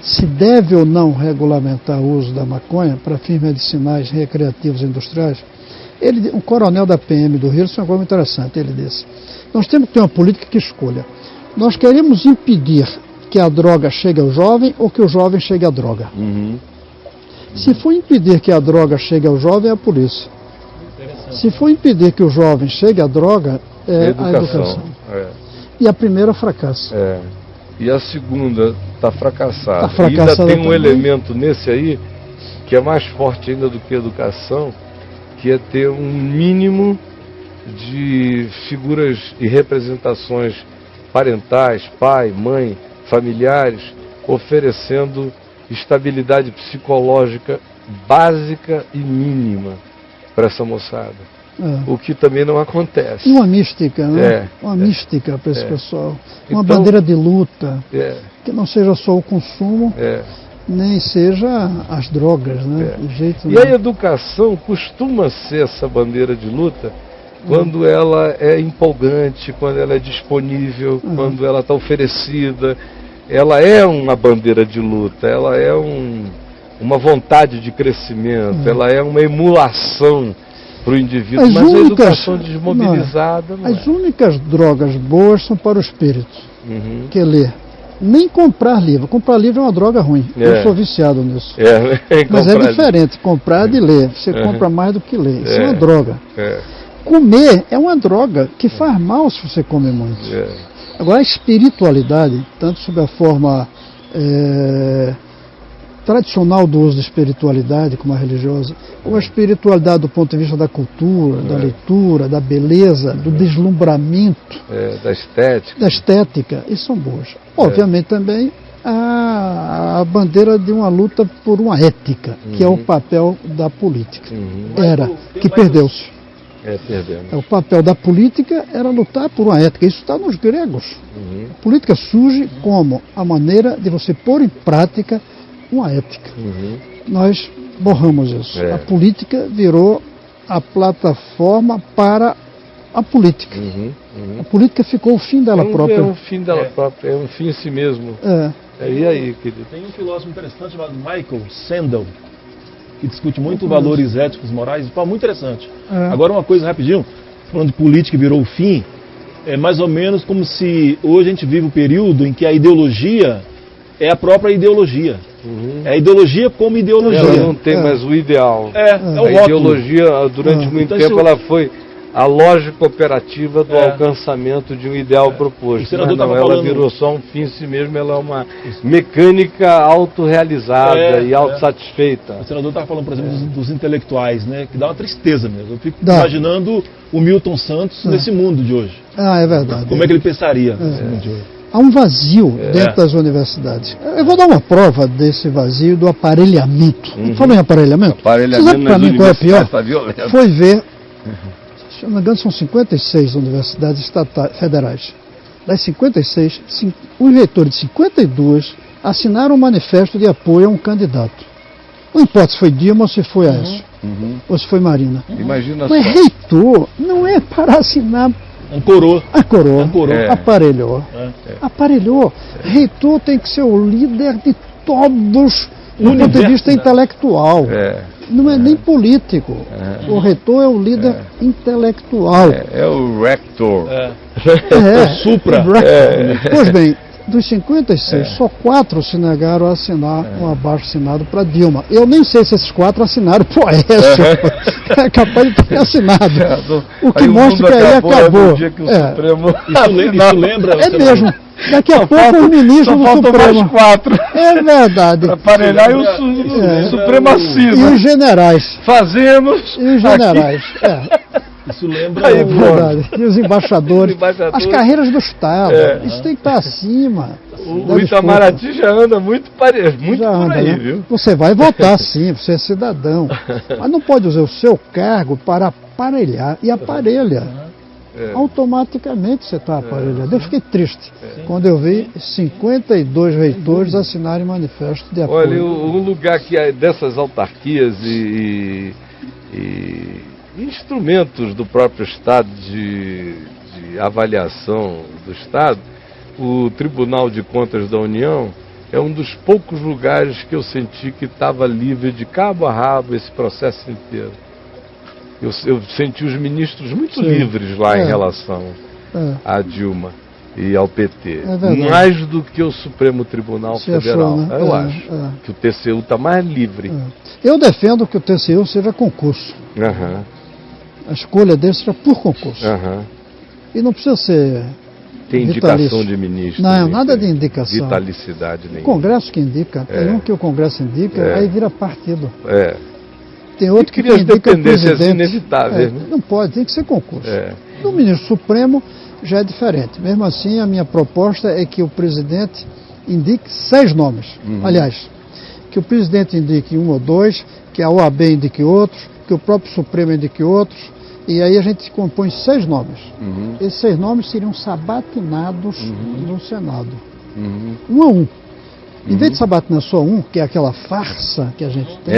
se deve ou não regulamentar o uso da maconha para fins medicinais, recreativos e industriais, um coronel da PM do Rio, isso é uma coisa interessante, ele disse, nós temos que ter uma política que escolha. Nós queremos impedir que a droga chegue ao jovem ou que o jovem chegue à droga. Se for impedir que a droga chegue ao jovem, é a polícia. Se for impedir que o jovem chegue à droga, é a educação. E a primeira fracassa. E a segunda está fracassada. E ainda tem um elemento nesse aí, que é mais forte ainda do que a educação, que é ter um mínimo de figuras e representações parentais, pai, mãe, familiares, oferecendo estabilidade psicológica básica e mínima para essa moçada. O que também não acontece. Uma mística, né? Uma mística para esse pessoal. Uma bandeira de luta, que não seja só o consumo, nem seja as drogas, né? De jeito a educação costuma ser essa bandeira de luta quando ela é empolgante, quando ela é disponível, quando ela está oferecida. Ela é uma bandeira de luta, ela é uma vontade de crescimento, ela é uma emulação para o indivíduo, As mas a únicas- educação desmobilizada não é. As únicas drogas boas são para o espírito, Uhum. que é ler. Nem comprar livro. Comprar livro é uma droga ruim. É. Eu sou viciado nisso. É, Mas é comprar- diferente, comprar de ler. Você compra mais do que ler. Isso é uma droga. É, Comer é uma droga que faz mal se você come muito. é. Agora, a espiritualidade, tanto sob a forma tradicional do uso da espiritualidade, como a religiosa, ou a espiritualidade do ponto de vista da cultura, da leitura, da beleza, do deslumbramento, Da estética. da estética, isso são boas. Obviamente também a bandeira de uma luta por uma ética, que é o papel da política. Era, que perdeu-se. Perdemos. O papel da política era lutar por uma ética. Isso está nos gregos. A política surge como a maneira de você pôr em prática uma ética. Nós borramos isso. A política virou a plataforma para a política. A política ficou o fim dela própria. É um fim dela própria, é um fim em si mesmo. E aí, querido? Tem um filósofo interessante chamado Michael Sandel, que discute muito valores éticos, morais, muito interessante. Agora uma coisa rapidinho, falando de política virou o fim, é mais ou menos como se hoje a gente vive um período em que a ideologia é a própria ideologia. É a ideologia como ideologia. Ela não tem mais o ideal. É o A rótulo. ideologia, durante muito Então, tempo, isso- ela foi a lógica operativa do alcançamento de um ideal proposto. O senador Mas não, tava ela falando- virou só um fim em si mesmo, ela é uma mecânica autorrealizada e autossatisfeita. O senador estava falando, por exemplo, dos intelectuais, né? Que dá uma tristeza mesmo. Eu fico Dá. imaginando o Milton Santos nesse mundo de hoje. É verdade. Como é que ele pensaria nesse mundo de hoje? Há um vazio dentro das universidades. Eu vou dar uma prova desse vazio do aparelhamento. Falou em aparelhamento? Você sabe para mim qual é pior? Foi ver, se não me engano, são 56 universidades federais. Das 56, os reitores de 52 assinaram um manifesto de apoio a um candidato. Não importa se foi Dilma ou se foi Aécio, ou se foi Marina. Imagina Mas só. reitor não é para assinar Ancorou. a coroa. Ancorou. Aparelhou. Aparelhou. Reitor tem que ser o líder de todos do ponto de universo, vista né? intelectual. Não é nem político. O reitor é o líder intelectual. É o rector. Supra. Pois bem, dos 56, só 4 se negaram a assinar um abaixo-assinado para Dilma. Eu nem sei se esses 4 assinaram para o Aécio. É capaz de ter assinado. O que Aí mostra que mundo aí acabou. No dia que o Supremo Isso lembra... É mesmo. Daqui a pouco o ministro do Supremo. mais 4 É verdade. aparelhar e o E supremacismo. os generais. Fazemos. E os generais. Isso lembra... É verdade. E os embaixadores. Os embaixadores. As carreiras do Estado. Isso tem que estar acima. O Itamaraty já anda muito Já por anda, aí, né? viu? Você vai votar sim, você é cidadão. Mas não pode usar o seu cargo para aparelhar. E aparelha. Automaticamente você está aparelhado. Eu fiquei triste quando eu vi 52 reitores assinarem manifesto de apoio. Olha, um lugar que é dessas autarquias e instrumentos do próprio Estado de avaliação do Estado, o Tribunal de Contas da União é um dos poucos lugares que eu senti que estava livre de cabo a rabo esse processo inteiro. Eu senti os ministros muito livres lá em relação a Dilma e ao PT. Mais do que o Supremo Tribunal Federal. Achou, né? Eu acho que o TCU está mais livre. Eu defendo que o TCU seja concurso. A escolha dele seja por concurso. E não precisa ser Tem indicação de ministro. Não, nada de indicação. Vitalicidade O nenhuma. Congresso que indica. Tem um que o Congresso indica, aí vira partido. Tem outro que crias indica o dependências presidente. inevitáveis, né? Não pode, tem que ser concurso. No ministro Supremo já é diferente. Mesmo assim, a minha proposta é que o presidente indique 6 nomes. Aliás, que o presidente indique 1 ou 2, que a OAB indique outros, que o próprio Supremo indique outros, e aí a gente compõe 6 nomes. Esses 6 nomes seriam sabatinados no Senado. 1 a 1. Em vez de sabatinar só um, que é aquela farsa que a gente tem.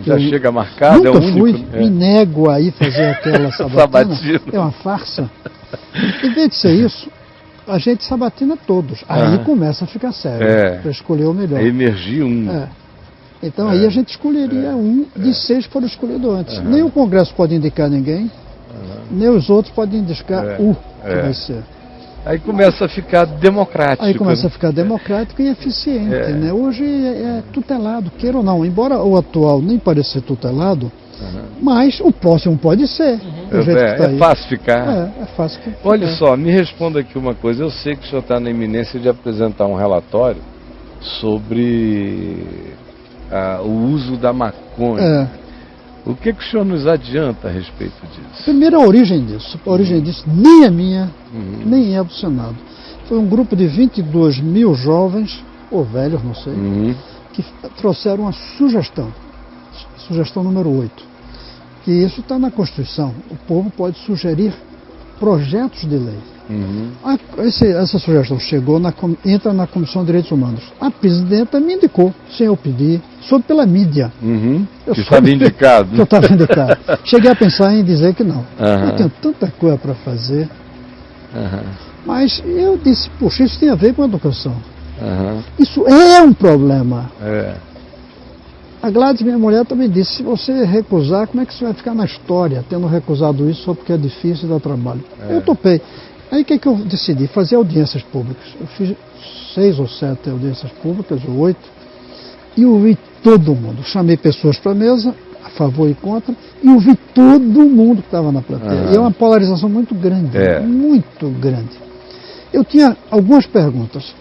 Já chega marcado, Nunca é o único. fui, me nego a ir fazer aquela sabatina. Sabatina. É uma farsa. Em vez de ser isso, a gente sabatina todos. Aí começa a ficar sério, para escolher o melhor. Emergir um. Então aí a gente escolheria um de 6 que foram escolhidos antes. Nem o Congresso pode indicar ninguém, nem os outros podem indicar que vai ser. Aí começa a ficar democrático. Aí começa a ficar democrático e eficiente. Né? Hoje é tutelado, queira ou não. Embora o atual nem pareça ser tutelado, mas o próximo pode ser. Do jeito que tá aí. Fácil ficar. É fácil ficar. Olha só, me responda aqui uma coisa. Eu sei que o senhor está na iminência de apresentar um relatório sobre o uso da maconha. O que o senhor nos adianta a respeito disso? Primeiro, a origem disso. A origem disso nem é minha, nem é do Senado. Foi um grupo de 22 mil jovens, ou velhos, não sei, que trouxeram uma sugestão. Sugestão número 8. Que isso está na Constituição. O povo pode sugerir projetos de lei. Essa sugestão entra na Comissão de Direitos Humanos. A presidenta me indicou, sem eu pedir, soube pela mídia. Que estava indicado. Que eu estava indicado. Cheguei a pensar em dizer que não. Eu tenho tanta coisa para fazer. Mas eu disse, puxa, isso tem a ver com a educação. Isso é um problema. A Gladys, minha mulher, também disse, se você recusar, como é que você vai ficar na história, tendo recusado isso só porque é difícil e dá trabalho? Eu topei. Aí o que eu decidi? Fazer audiências públicas. Eu fiz 6 ou 7 audiências públicas, ou 8, e ouvi todo mundo. Chamei pessoas para a mesa, a favor e contra, e ouvi todo mundo que estava na plateia. E é uma polarização muito grande, muito grande. Eu tinha algumas perguntas.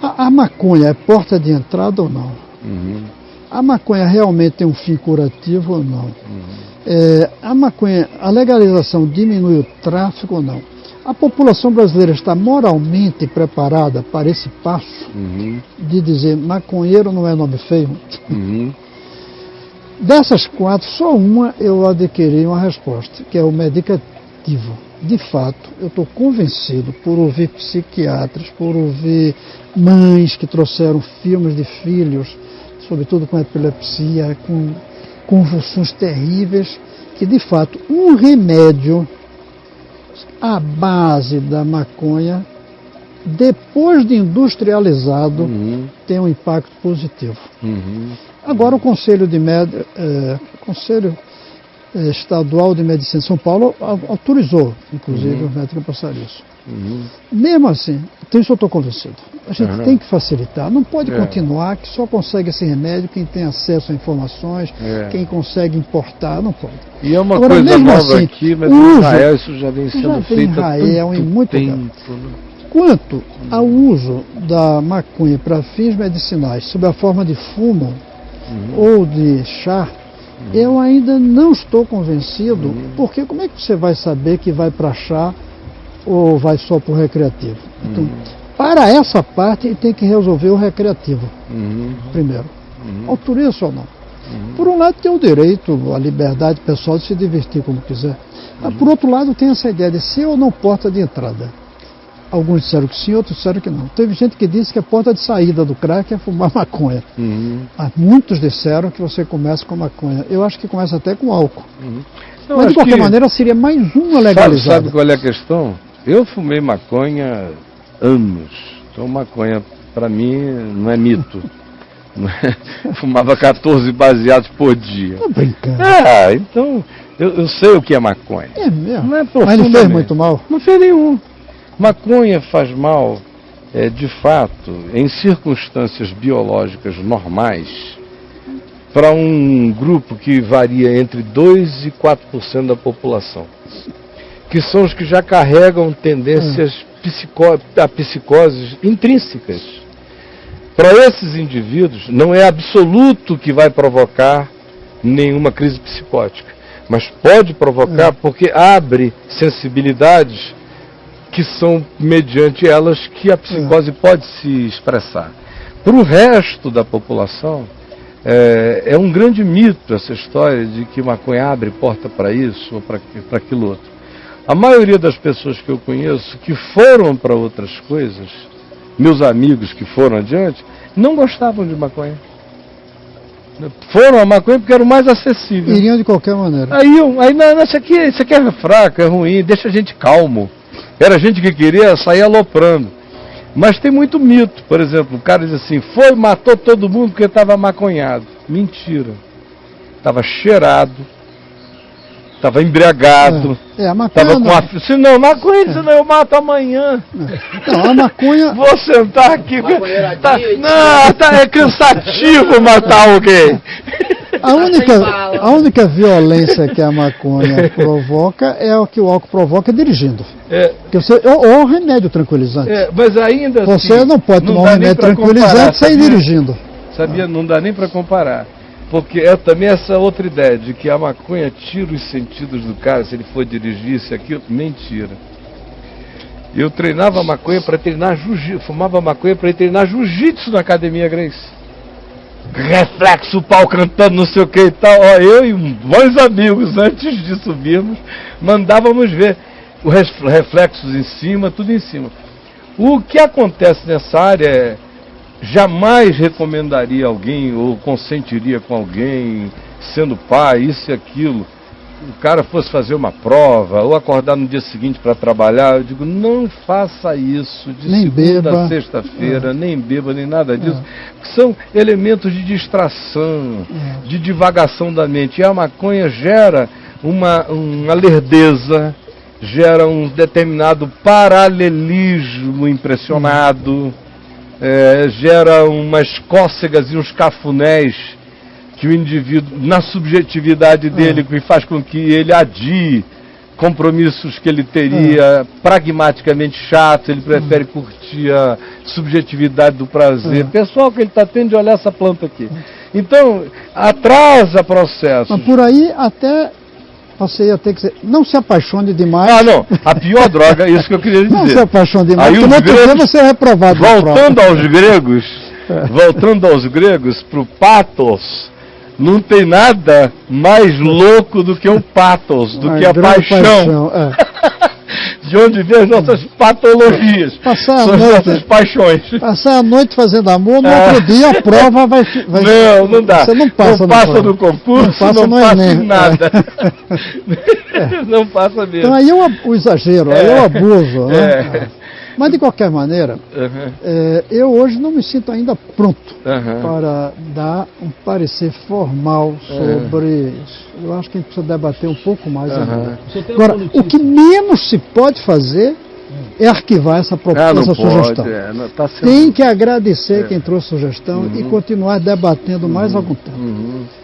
A maconha é porta de entrada ou não? A maconha realmente tem um fim curativo ou não? A legalização diminui o tráfico ou não? A população brasileira está moralmente preparada para esse passo de dizer maconheiro não é nome feio? Dessas 4, só uma eu adquiri uma resposta, que é o medicativo. De fato, eu estou convencido, por ouvir psiquiatras, por ouvir mães que trouxeram filmes de filhos, sobretudo com epilepsia, com convulsões terríveis, que de fato um remédio à base da maconha, depois de industrializado, tem um impacto positivo. Agora o Conselho Estadual de Medicina de São Paulo autorizou, inclusive, o médico a passar isso. Mesmo assim, isso eu estou convencido. A gente tem que facilitar. Não pode continuar que só consegue esse remédio quem tem acesso a informações, quem consegue importar, não pode. E é uma Agora, coisa nova assim, aqui, mas em Israel isso já vem sendo feito há muito tempo. Quanto ao uso da maconha para fins medicinais, sob a forma de fumo ou de chá, eu ainda não estou convencido, porque como é que você vai saber que vai para chá ou vai só para o recreativo? Então, para essa parte, ele tem que resolver o recreativo, primeiro. Autoriza ou não? Por um lado, tem o direito, a liberdade pessoal de se divertir como quiser. Mas, por outro lado, tem essa ideia de ser ou não porta de entrada. Alguns disseram que sim, outros disseram que não. Teve gente que disse que a porta de saída do crack é fumar maconha. Mas muitos disseram que você começa com maconha. Eu acho que começa até com álcool. Mas, de qualquer maneira, seria mais uma legalizada. Sabe qual é a questão? Eu fumei maconha anos. Então, maconha, para mim, não é mito. Fumava 14 baseados por dia. Tá brincando. Então, eu sei o que é maconha. É mesmo? Não é mas não fez muito mal? Não fez nenhum. Maconha faz mal, de fato, em circunstâncias biológicas normais, para um grupo que varia entre 2% e 4% da população, que são os que já carregam tendências a psicoses intrínsecas. Para esses indivíduos, não é absoluto que vai provocar nenhuma crise psicótica, mas pode provocar porque abre sensibilidades que são mediante elas que a psicose pode se expressar. Para o resto da população, é um grande mito essa história de que maconha abre porta para isso ou para aquilo outro. A maioria das pessoas que eu conheço que foram para outras coisas, meus amigos que foram adiante, não gostavam de maconha. Foram a maconha porque era o mais acessível. Iriam de qualquer maneira. Aí não, isso aqui é fraco, é ruim, deixa a gente calmo. Era gente que queria sair aloprando. Mas tem muito mito. Por exemplo, o cara diz assim, matou todo mundo porque estava maconhado. Mentira. Estava cheirado, estava embriagado. A maconha estava com a... Se não, maconha, senão eu mato amanhã. Não, a maconha... Vou sentar aqui. É cansativo matar alguém. A única violência que a maconha provoca é o que o álcool provoca dirigindo. Ou remédio tranquilizante. Mas ainda você assim, não pode tomar um remédio tranquilizante e sair dirigindo. Sabia? Não dá nem para comparar. Porque é também essa outra ideia de que a maconha tira os sentidos do cara se ele for dirigir isso e aquilo. Mentira. Eu treinava maconha para treinar jiu-jitsu, fumava maconha para treinar jiu-jitsu na Academia Gracie. Reflexo, o pau cantando, não sei o que e tal. Eu e bons amigos, antes de subirmos, mandávamos ver os reflexos em cima, tudo em cima. O que acontece nessa área é, jamais recomendaria alguém ou consentiria com alguém, sendo pai, isso e aquilo, o cara fosse fazer uma prova ou acordar no dia seguinte para trabalhar. Eu digo, não faça isso de nem segunda beba. A sexta-feira, nem beba, nem nada disso, porque são elementos de distração, de divagação da mente. E a maconha gera uma lerdeza, gera um determinado paralelismo impressionado, gera umas cócegas e uns cafunés que o indivíduo, na subjetividade dele, que faz com que ele adie compromissos que ele teria pragmaticamente chato, ele prefere curtir a subjetividade do prazer pessoal que ele está tendo de olhar essa planta aqui. Então, atrasa processos. Mas por aí até você ia ter que dizer, não se apaixone demais. Ah, não, a pior droga, isso que eu queria dizer. Não se apaixone demais, aí porque no outro você é reprovado. Voltando aos gregos, para o pathos, não tem nada mais louco do que o pathos, do que a paixão. De onde vem as nossas patologias, são as nossas paixões. Passar a noite fazendo amor, no outro dia a prova vai... Não dá. Você não passa no concurso, não passa em nada. Não passa mesmo. Então aí é o exagero, aí é o abuso. Né? Mas, de qualquer maneira, eu hoje não me sinto ainda pronto para dar um parecer formal sobre isso. Eu acho que a gente precisa debater um pouco mais ainda. Agora, o que menos se pode fazer é arquivar essa sugestão. Tem que agradecer quem trouxe a sugestão e continuar debatendo mais algum tempo.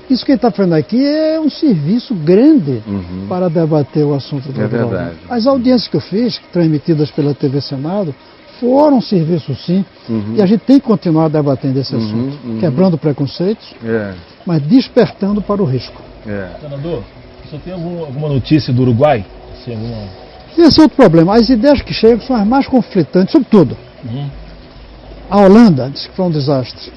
Isso que ele está fazendo aqui é um serviço grande para debater o assunto da droga. As audiências que eu fiz, transmitidas pela TV Senado, foram um serviço sim, e a gente tem que continuar debatendo esse assunto, quebrando preconceitos, mas despertando para o risco. Senador, você tem alguma notícia do Uruguai? Esse é outro problema. As ideias que chegam são as mais conflitantes, sobretudo. A Holanda diz que foi um desastre.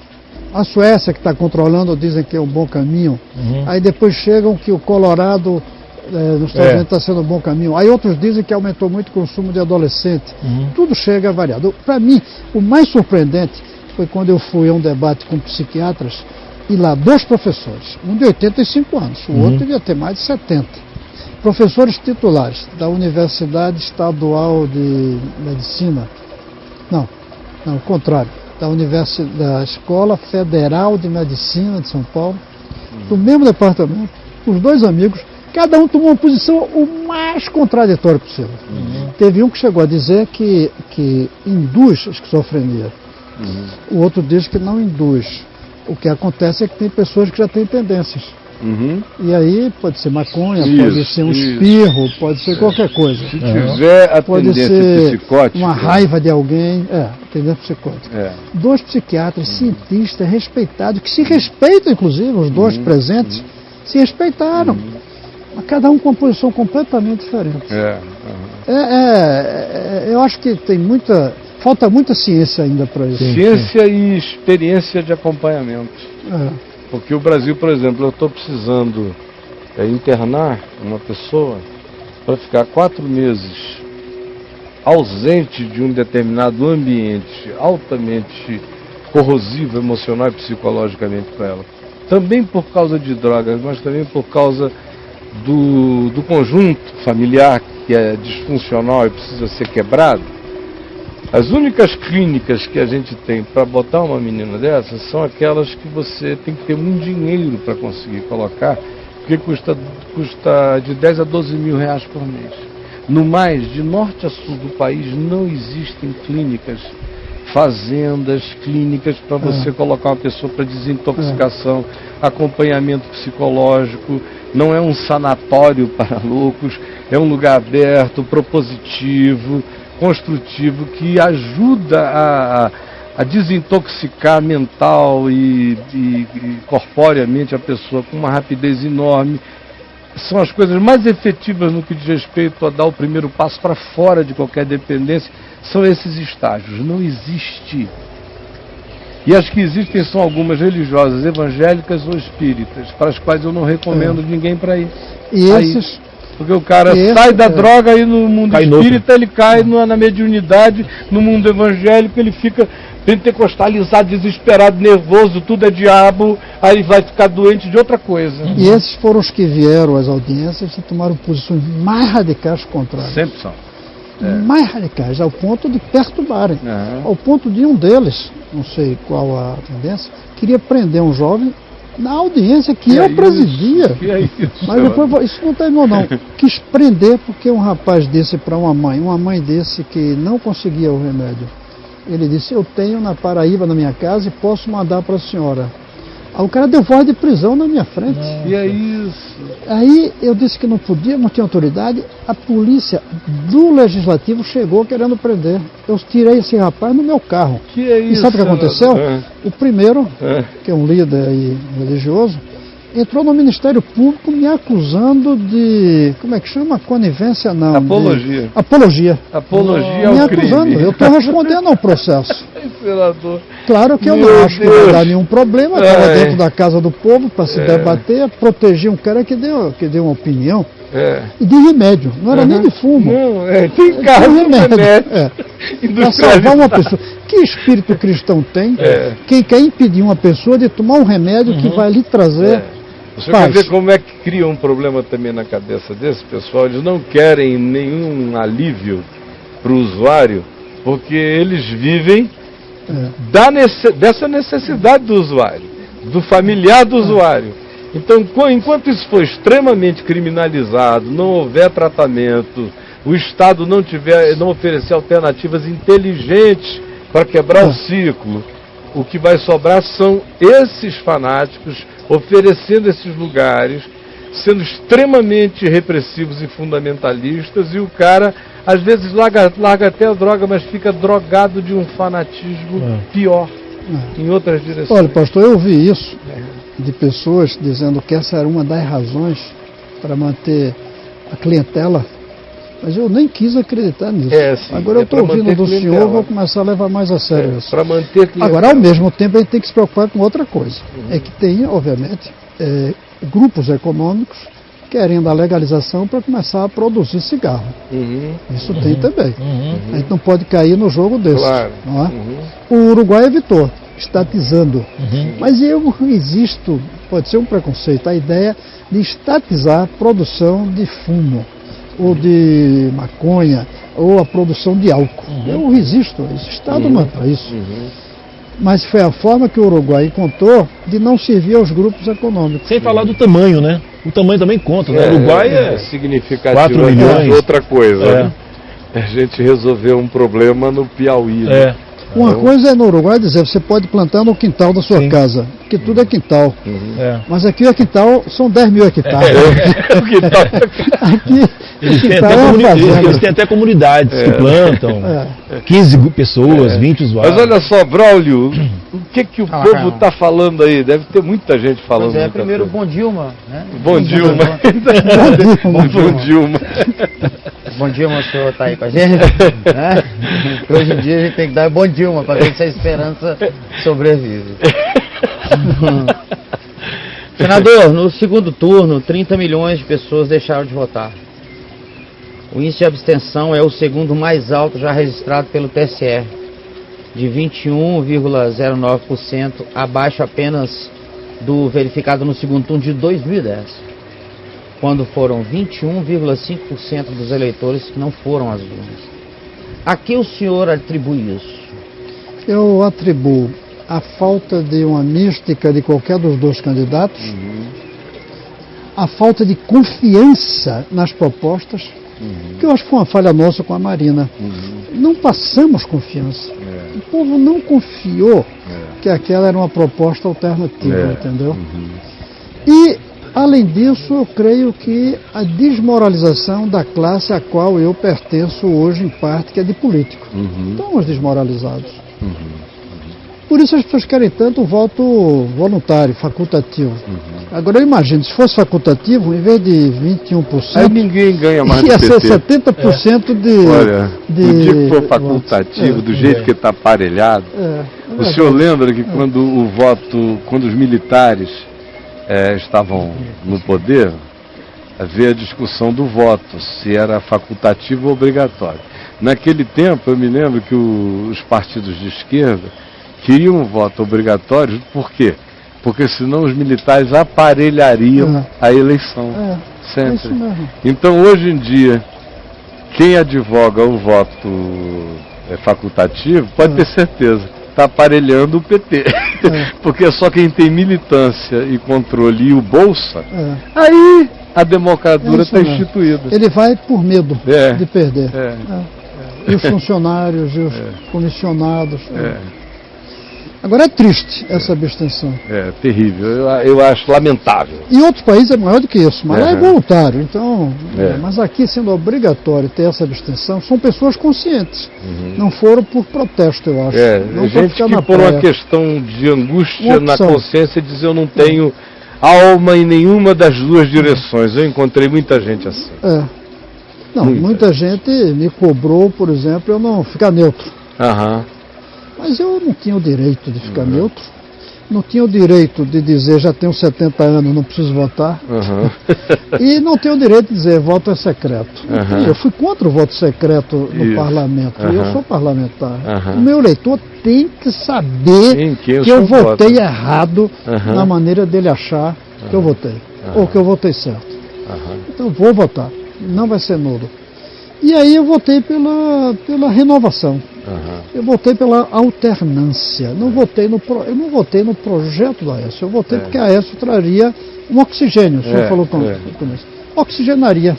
A Suécia, que está controlando, dizem que é um bom caminho. Aí depois chegam que o Colorado, nos Estados Unidos, está sendo um bom caminho. Aí outros dizem que aumentou muito o consumo de adolescente. Tudo chega variado. Para mim, o mais surpreendente foi quando eu fui a um debate com psiquiatras e lá 2 professores, um de 85 anos, o outro devia ter mais de 70. Professores titulares da Universidade Estadual de Medicina. Não, o contrário. Da Escola Federal de Medicina de São Paulo, do mesmo departamento, os 2 amigos, cada um tomou uma posição o mais contraditória possível. Teve um que chegou a dizer que induz a esquizofrenia. O outro diz que não induz. O que acontece é que tem pessoas que já têm tendências. E aí pode ser maconha, pode ser um espirro, pode ser qualquer coisa. Se tiver a pode tendência ser psicótica, uma raiva de alguém, tendência psicótica. 2 psiquiatras, cientistas, respeitados, que se respeitam, inclusive, os 2 presentes, se respeitaram. Mas cada um com uma posição completamente diferente. Eu acho que falta muita ciência ainda para isso. Ciência e experiência de acompanhamento. Porque o Brasil, por exemplo, eu estou precisando internar uma pessoa para ficar 4 meses ausente de um determinado ambiente altamente corrosivo, emocional e psicologicamente para ela. Também por causa de drogas, mas também por causa do conjunto familiar que é disfuncional e precisa ser quebrado. As únicas clínicas que a gente tem para botar uma menina dessas são aquelas que você tem que ter um dinheiro para conseguir colocar, porque custa de 10 a 12 mil reais por mês. No mais, de norte a sul do país não existem clínicas, fazendas, clínicas para você colocar uma pessoa para desintoxicação, acompanhamento psicológico. Não é um sanatório para loucos, é um lugar aberto, propositivo, construtivo, que ajuda a desintoxicar mental e corporeamente a pessoa com uma rapidez enorme. São as coisas mais efetivas no que diz respeito a dar o primeiro passo para fora de qualquer dependência, são esses estágios. Não existe. E as que existem são algumas religiosas, evangélicas ou espíritas, para as quais eu não recomendo ninguém para ir. E esses... Porque o cara sai da droga e no mundo espírita ele cai na mediunidade, no mundo evangélico ele fica pentecostalizado, desesperado, nervoso, tudo é diabo, aí vai ficar doente de outra coisa. E esses foram os que vieram às audiências e tomaram posições mais radicais contrárias. Sempre são. Mais radicais, ao ponto de perturbarem. Ao ponto de um deles, não sei qual a tendência, queria prender um jovem na audiência que eu presidia. Mas depois, isso não terminou não. Quis prender porque um rapaz disse para uma mãe desse que não conseguia o remédio. Ele disse, eu tenho na Paraíba, na minha casa, e posso mandar para a senhora. Aí o cara deu voz de prisão na minha frente. E é isso. Aí eu disse que não podia, não tinha autoridade. A polícia do Legislativo chegou querendo prender. Eu tirei esse rapaz no meu carro. Que é isso? E sabe o que aconteceu? O primeiro, que é um líder religioso, entrou no Ministério Público me acusando de, como é que chama? Conivência não. Apologia. Apologia. Apologia me ao acusando. crime. Eu estou respondendo ao processo. Senador. Claro que eu não acho que vai dar nenhum problema. Estava dentro da casa do povo para se debater, proteger um cara que deu uma opinião. E de remédio, não era nem de fumo. Não, tem caso de remédio. Para salvar uma pessoa. Que espírito cristão tem? Quem quer impedir uma pessoa de tomar um remédio que vai lhe trazer Você quer ver como é que cria um problema também na cabeça desse pessoal? Eles não querem nenhum alívio para o usuário, porque eles vivem dessa necessidade do usuário, do familiar do usuário. Então, enquanto isso for extremamente criminalizado, não houver tratamento, o Estado não oferecer alternativas inteligentes para quebrar o ciclo, o que vai sobrar são esses fanáticos oferecendo esses lugares, sendo extremamente repressivos e fundamentalistas, e o cara às vezes larga até a droga, mas fica drogado de um fanatismo pior, em outras direções. Olha, pastor, eu ouvi isso de pessoas dizendo que essa era uma das razões para manter a clientela, mas eu nem quis acreditar nisso. Sim, agora eu estou ouvindo do senhor, vou começar a levar mais a sério isso. Para manter clientela. Agora, ao mesmo tempo, a gente tem que se preocupar com outra coisa. É que tem, obviamente, grupos econômicos querendo a legalização para começar a produzir cigarro. Isso tem também. A gente não pode cair no jogo desse. Claro. Não é? O Uruguai evitou, estatizando. Mas eu existo, pode ser um preconceito, a ideia de estatizar a produção de fumo, ou de maconha, ou a produção de álcool. Eu resisto a isso. O Estado não é para isso. Mas foi a forma que o Uruguai encontrou de não servir aos grupos econômicos. Sem falar do tamanho, né? O tamanho também conta, né? O Uruguai é significativo. 4 milhões. Outra coisa, né? A gente resolveu um problema no Piauí. Né? Uma coisa é no Uruguai dizer, você pode plantar no quintal da sua casa, porque tudo é quintal. Mas aqui o quintal são 10 mil hectares. Aqui eles têm até comunidades que plantam, 15 pessoas, 20 usuários. Mas olha só, Braulio, o que o povo está falando aí? Deve ter muita gente falando. Mas primeiro, bom Dilma. Né? Bom Dilma. Bom Dilma. Bom Dilma, o senhor está aí com a gente. Né? Hoje em dia a gente tem que dar bom Dilma para ver se a esperança sobrevive. Senador, no segundo turno, 30 milhões de pessoas deixaram de votar. O índice de abstenção é o segundo mais alto já registrado pelo TSE, de 21,09%, abaixo apenas do verificado no segundo turno de 2010, quando foram 21,5% dos eleitores que não foram às urnas. A que o senhor atribui isso? Eu atribuo a falta de uma mística de qualquer dos dois candidatos, a falta de confiança nas propostas, que eu acho que foi uma falha nossa com a Marina. Não passamos confiança. O povo não confiou que aquela era uma proposta alternativa, entendeu? E, além disso, eu creio que a desmoralização da classe a qual eu pertenço hoje, em parte, que é de político. Estamos desmoralizados. Por isso as pessoas querem tanto o voto voluntário, facultativo. Agora eu imagino, se fosse facultativo, em vez de 21%, aí ninguém ganha mais do ia ser PT. 70% de... Olha, no dia que for facultativo, do jeito que está aparelhado, o senhor lembra que quando os militares estavam no poder, havia a discussão do voto, se era facultativo ou obrigatório. Naquele tempo, eu me lembro que os partidos de esquerda queriam um voto obrigatório, por quê? Porque senão os militares aparelhariam a eleição, sempre. Isso mesmo. Então, hoje em dia, quem advoga o voto facultativo, pode ter certeza, está aparelhando o PT. Porque só quem tem militância e controle e o bolsa, aí a democracia está instituída. Ele vai por medo de perder. E os funcionários, e os comissionados. Agora é triste essa abstenção. É terrível, eu acho lamentável. Em outros países é maior do que isso, mas lá é voluntário. Então, mas aqui, sendo obrigatório ter essa abstenção, são pessoas conscientes. Não foram por protesto, eu acho. Não gente que por uma questão de angústia na consciência diz: eu não tenho alma em nenhuma das duas direções. Eu encontrei muita gente assim. Não, muita gente me cobrou, por exemplo, eu não ficar neutro. Mas eu não tinha o direito de ficar neutro. Não tinha o direito de dizer, já tenho 70 anos, não preciso votar. E não tenho o direito de dizer, voto é secreto. Eu fui contra o voto secreto no parlamento. E eu sou parlamentar. O meu eleitor tem que saber que eu votei errado na maneira dele achar que eu votei. Ou que eu votei certo. Então vou votar. Não vai ser nulo. E aí eu votei pela renovação. Eu votei pela alternância. Eu não votei no projeto do Aécio. Eu votei porque a Aécio traria um oxigênio. O senhor falou com isso. Oxigenaria.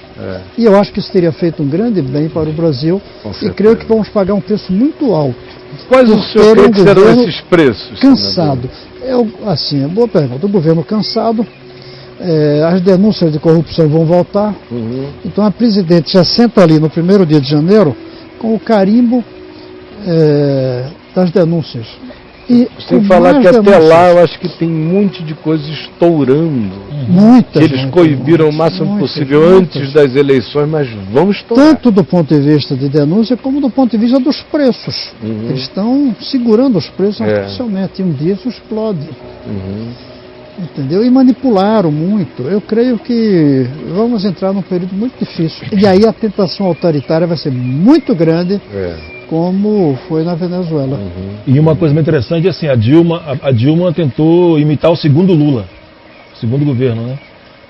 E eu acho que isso teria feito um grande bem para o Brasil. E creio que vamos pagar um preço muito alto. Quais o senhor crê que serão esses preços? Cansado. É boa pergunta. O governo cansado. As denúncias de corrupção vão voltar. Então a presidente já senta ali no primeiro dia de janeiro com o carimbo das denúncias. E sem falar que até lá eu acho que tem um monte de coisas estourando. Muitas. Que eles coibiram o máximo possível antes das eleições, mas vão estourar. Tanto do ponto de vista de denúncia como do ponto de vista dos preços. Eles estão segurando os preços artificialmente. E um dia isso explode. Entendeu? E manipularam muito. Eu creio que vamos entrar num período muito difícil. E aí a tentação autoritária vai ser muito grande, como foi na Venezuela. E uma coisa muito interessante é assim, a Dilma tentou imitar o segundo Lula, o segundo governo, né?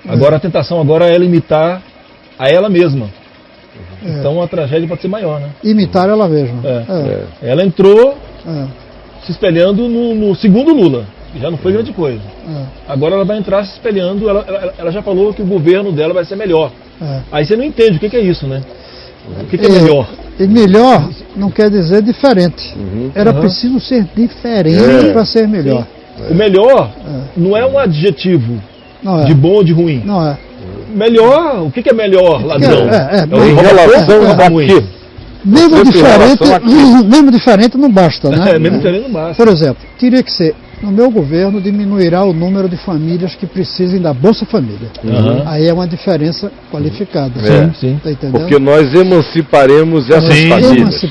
Agora a tentação agora é ela imitar a ela mesma. Então a tragédia pode ser maior, né? Imitar ela mesma. Ela entrou se espelhando no segundo Lula. Já não foi grande coisa. Agora ela vai entrar se espelhando, ela já falou que o governo dela vai ser melhor. Aí você não entende o que é isso, né? O que é melhor? E melhor não quer dizer diferente. Era preciso ser diferente para ser melhor. O melhor não é um adjetivo de bom ou de ruim. Não é. Melhor, o que é melhor, ladrão? Em relação a quê? Mesmo diferente não basta, né? Mesmo diferente não basta. Por exemplo, teria que ser, no meu governo diminuirá o número de famílias que precisem da Bolsa Família. Aí é uma diferença qualificada. Sim. Tá entendendo? Porque nós emanciparemos essas famílias.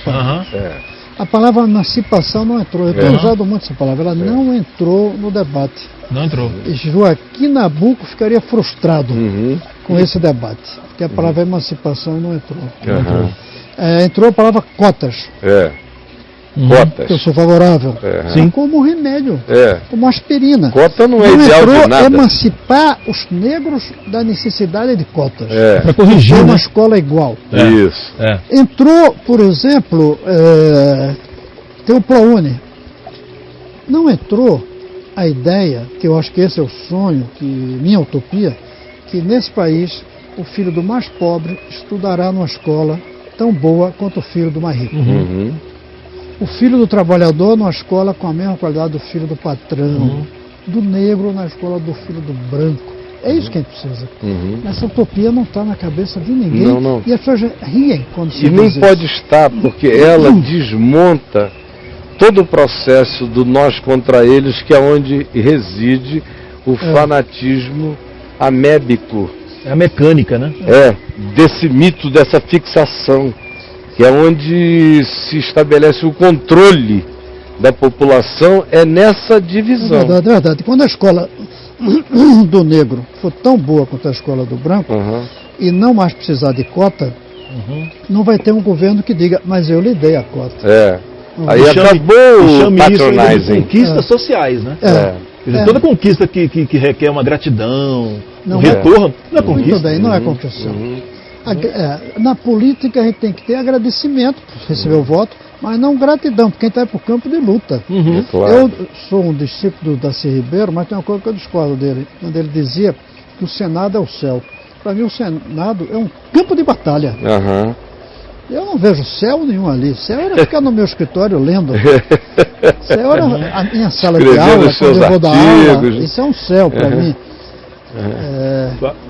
A palavra emancipação não entrou. Eu tenho usado muito essa palavra. Ela não entrou no debate. Não entrou. E Joaquim Nabuco ficaria frustrado com esse debate. Porque a palavra emancipação não entrou. Entrou a palavra cotas. Cotas. Eu sou favorável. Sim. Como remédio, É. como aspirina. Cota não é ideal entrou de nada. emancipar os negros da necessidade de cotas. É. Para corrigir, Ter uma né? escola igual. Isso. É. Entrou, por exemplo, tem o ProUni. Não entrou a ideia, que eu acho que esse é o sonho, minha utopia, que nesse país o filho do mais pobre estudará numa escola tão boa quanto o filho do mais rico. Uhum. O filho do trabalhador numa escola com a mesma qualidade do filho do patrão. Do negro na escola do filho do branco. É isso que a gente precisa. Uhum. Essa utopia não está na cabeça de ninguém. Não, não. E as pessoas riem quando se E nem diz isso. pode estar, porque ela desmonta todo o processo do nós contra eles, que é onde reside o fanatismo amébico. É a mecânica, né? Desse mito, dessa fixação, que é onde se estabelece o controle da população, é nessa divisão. É verdade. Quando a escola do negro for tão boa quanto a escola do branco, e não mais precisar de cota, não vai ter um governo que diga, mas eu lhe dei a cota. Aí acabou o patronizing. Isso de conquistas sociais, né? Quer dizer, toda conquista que requer uma gratidão, um retorno, não é conquista. Muito bem, não é conquista. Na política a gente tem que ter agradecimento por receber o voto, mas não gratidão, porque a gente está para o campo de luta. Claro. Eu sou um discípulo do Darcy Ribeiro, mas tem uma coisa que eu discordo dele, quando ele dizia que o Senado é o céu. Para mim o Senado é um campo de batalha. Eu não vejo céu nenhum ali. Céu era ficar no meu escritório lendo. Céu era a minha sala de aula, quando eu vou dar aula. Isso é um céu para mim.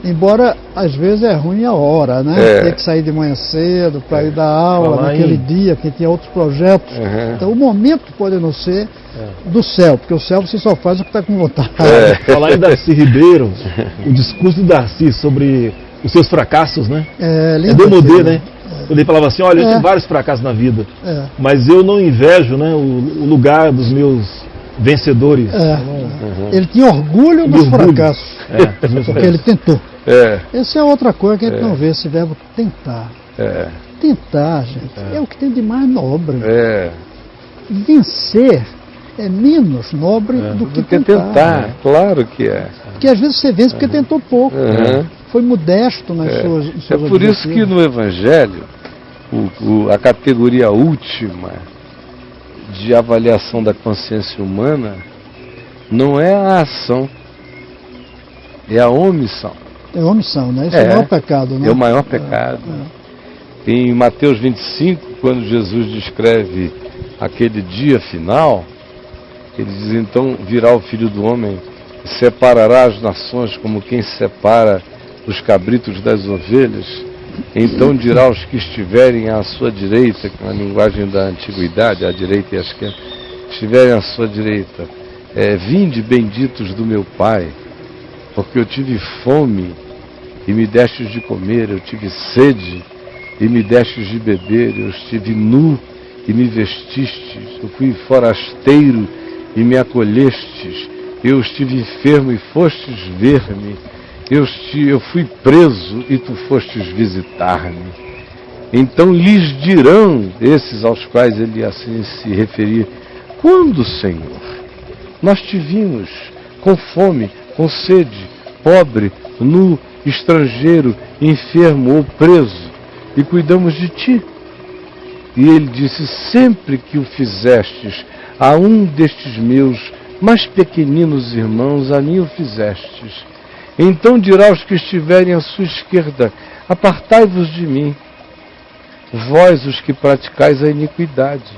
Embora às vezes é ruim a hora, né? Ter que sair de manhã cedo para ir dar aula naquele dia, que tinha outros projetos. Então o momento pode não ser do céu, porque o céu você só faz o que está com vontade. Falar em Darcy Ribeiro, o discurso do Darcy sobre os seus fracassos, né? É demodê, né? Ele falava assim, olha, eu tive vários fracassos na vida, mas eu não invejo, né, o lugar dos meus vencedores. Ele tinha orgulho dos fracassos, porque ele tentou. Essa é outra coisa que a gente não vê, esse verbo tentar. Tentar, gente, é o que tem de mais nobre. Vencer é menos nobre do que tentar. Claro que é. Porque às vezes você vence porque tentou pouco. Foi modesto nas suas É por isso que no Evangelho, a categoria última de avaliação da consciência humana não é a ação, é a omissão. É a omissão, né? Esse é o maior pecado, né? É o maior pecado. Em Mateus 25, quando Jesus descreve aquele dia final, ele diz, então virá o Filho do Homem e separará as nações como quem separa os cabritos das ovelhas. Então dirá aos que estiverem à sua direita, com a linguagem da antiguidade, à direita e à esquerda, estiverem à sua direita, vinde benditos do meu Pai, porque eu tive fome e me destes de comer, eu tive sede e me destes de beber, eu estive nu e me vestistes, eu fui forasteiro e me acolhestes, eu estive enfermo e fostes ver-me, eu fui preso e tu fostes visitar-me. Então lhes dirão, esses aos quais ele assim se referia, quando, Senhor, nós te vimos com fome, com sede, pobre, nu, estrangeiro, enfermo ou preso, e cuidamos de ti? E ele disse, sempre que o fizestes a um destes meus mais pequeninos irmãos, a mim o fizestes. Então dirá aos que estiverem à sua esquerda, apartai-vos de mim, vós os que praticais a iniquidade.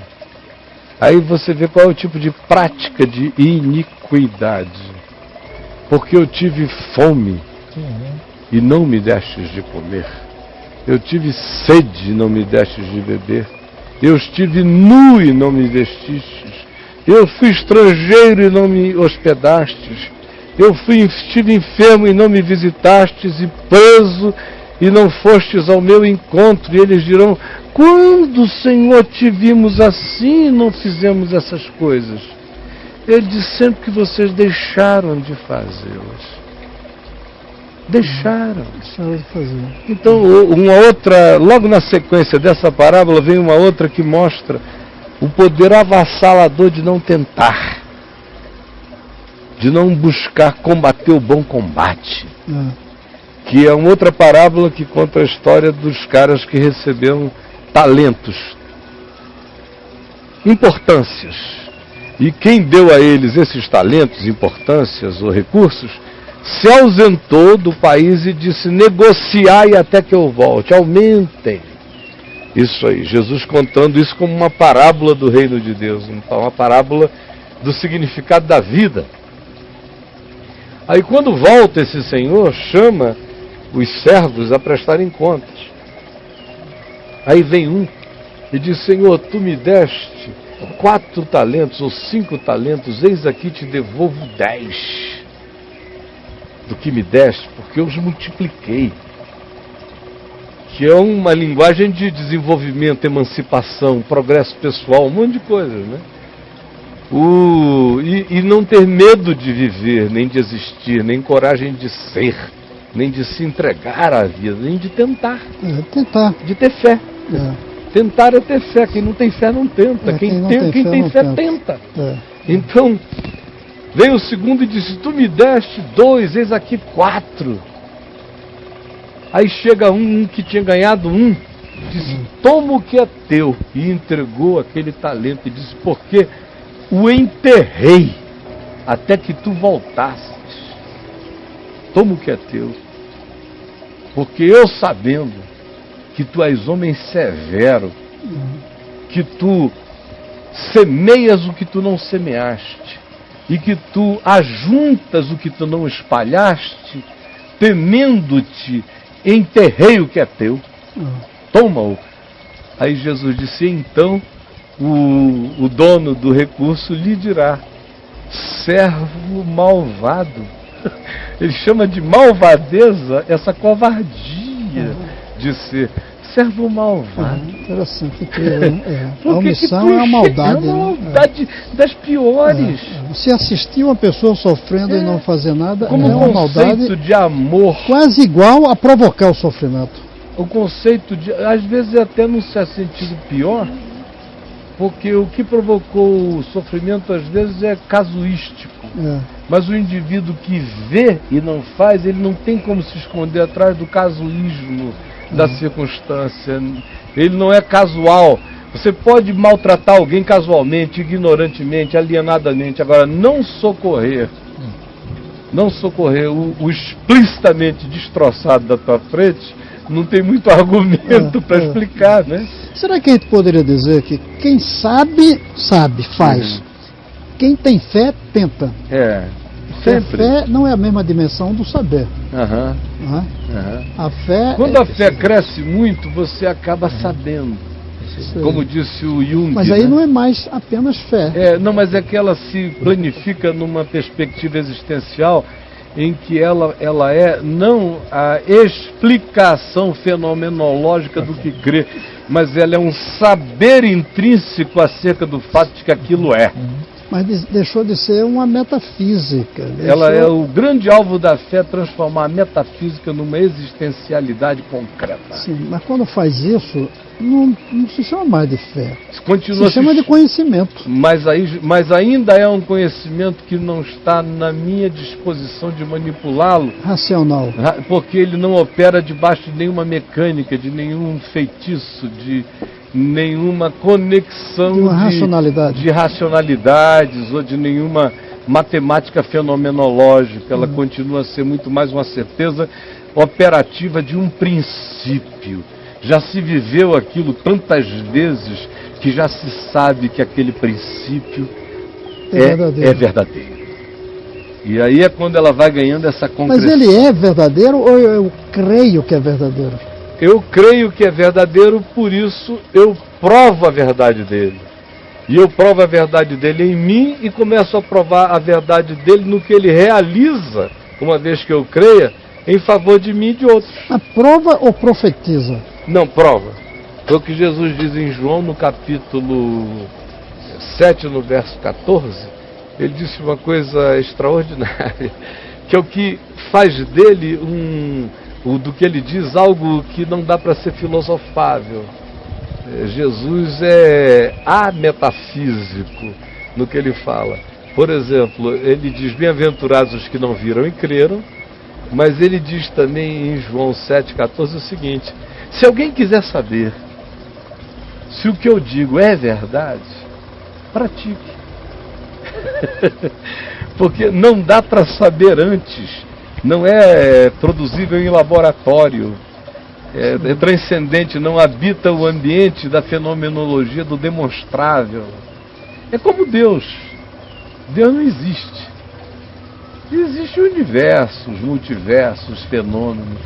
Aí você vê qual é o tipo de prática de iniquidade. Porque eu tive fome e não me destes de comer. Eu tive sede e não me destes de beber. Eu estive nu e não me vestistes. Eu fui estrangeiro e não me hospedastes. Eu estive enfermo e não me visitastes, e preso e não fostes ao meu encontro. E eles dirão, quando, Senhor, te vimos assim e não fizemos essas coisas? Ele diz, sempre que vocês deixaram de fazê-las. Deixaram de fazer. Então, uma outra, logo na sequência dessa parábola, vem uma outra que mostra o poder avassalador de não tentar, de não buscar combater o bom combate. Que é uma outra parábola que conta a história dos caras que receberam talentos, importâncias. E quem deu a eles esses talentos, importâncias ou recursos, se ausentou do país e disse: negociai até que eu volte, aumentem. Isso aí, Jesus contando isso como uma parábola do reino de Deus, uma parábola do significado da vida. Aí quando volta esse Senhor, chama os servos a prestarem contas. Aí vem um e diz: Senhor, tu me deste 4 talentos ou 5 talentos, eis aqui te devolvo 10 do que me deste, porque eu os multipliquei. Que é uma linguagem de desenvolvimento, emancipação, progresso pessoal, um monte de coisas, né? E não ter medo de viver, nem de existir, nem coragem de ser, nem de se entregar à vida, nem de tentar. Tentar. De ter fé. Tentar é ter fé. Quem não tem fé não tenta. Quem tem fé tenta. Então, veio o segundo e disse: tu me deste 2, eis aqui 4. Aí chega um que tinha ganhado 1, disse: toma o que é teu. E entregou aquele talento e disse: porque o enterrei até que tu voltasses. Toma o que é teu. Porque eu, sabendo que tu és homem severo, que tu semeias o que tu não semeaste, e que tu ajuntas o que tu não espalhaste, temendo-te, enterrei o que é teu. Toma-o. Aí Jesus disse: então o dono do recurso lhe dirá: servo malvado. Ele chama de malvadeza essa covardia de ser servo malvado. Interessante. A omissão é uma maldade. É uma maldade das piores. Você assistir uma pessoa sofrendo e não fazer nada como é uma conceito maldade de amor. Quase igual a provocar o sofrimento. O conceito de, às vezes até num certo sentido pior, porque o que provocou o sofrimento às vezes é casuístico. Mas o indivíduo que vê e não faz, ele não tem como se esconder atrás do casuísmo da circunstância. Ele não é casual. Você pode maltratar alguém casualmente, ignorantemente, alienadamente. Agora, não socorrer o explicitamente destroçado da tua frente, não tem muito argumento para explicar, né? Será que a gente poderia dizer que quem sabe, faz. Quem tem fé, tenta. Sempre. A fé não é a mesma dimensão do saber. A fé... Quando a fé cresce muito, você acaba sabendo. Como disse o Jung. Mas aí não é mais apenas fé. Não, mas é que ela se planifica numa perspectiva existencial em que ela é não a explicação fenomenológica do que crê, mas ela é um saber intrínseco acerca do fato de que aquilo é. Mas deixou de ser uma metafísica. Ela é o grande alvo da fé, transformar a metafísica numa existencialidade concreta. Sim, mas quando faz isso, não se chama mais de fé. Continua se chama de conhecimento. Mas ainda é um conhecimento que não está na minha disposição de manipulá-lo. Racional. Porque ele não opera debaixo de nenhuma mecânica, de nenhum feitiço, de nenhuma conexão de racionalidades ou de nenhuma matemática fenomenológica. Ela continua a ser muito mais uma certeza operativa de um princípio. Já se viveu aquilo tantas vezes que já se sabe que aquele princípio é verdadeiro. E aí é quando ela vai ganhando essa concreção. Mas ele é verdadeiro ou eu creio que é verdadeiro? Eu creio que é verdadeiro, por isso eu provo a verdade dele. E eu provo a verdade dele em mim e começo a provar a verdade dele no que ele realiza, uma vez que eu creia, em favor de mim e de outros. A prova ou profetiza? Não, prova. Foi o que Jesus diz em João, no capítulo 7, no verso 14. Ele disse uma coisa extraordinária, que é o que faz dele do que ele diz, algo que não dá para ser filosofável. Jesus é ametafísico no que ele fala. Por exemplo, ele diz: bem-aventurados os que não viram e creram, mas ele diz também em João 7,14 o seguinte: se alguém quiser saber se o que eu digo é verdade, pratique. Porque não dá para saber antes, não é produzível em laboratório, é transcendente, não habita o ambiente da fenomenologia do demonstrável. É como Deus. Deus não existe. Existe o universo, os multiversos, os fenômenos.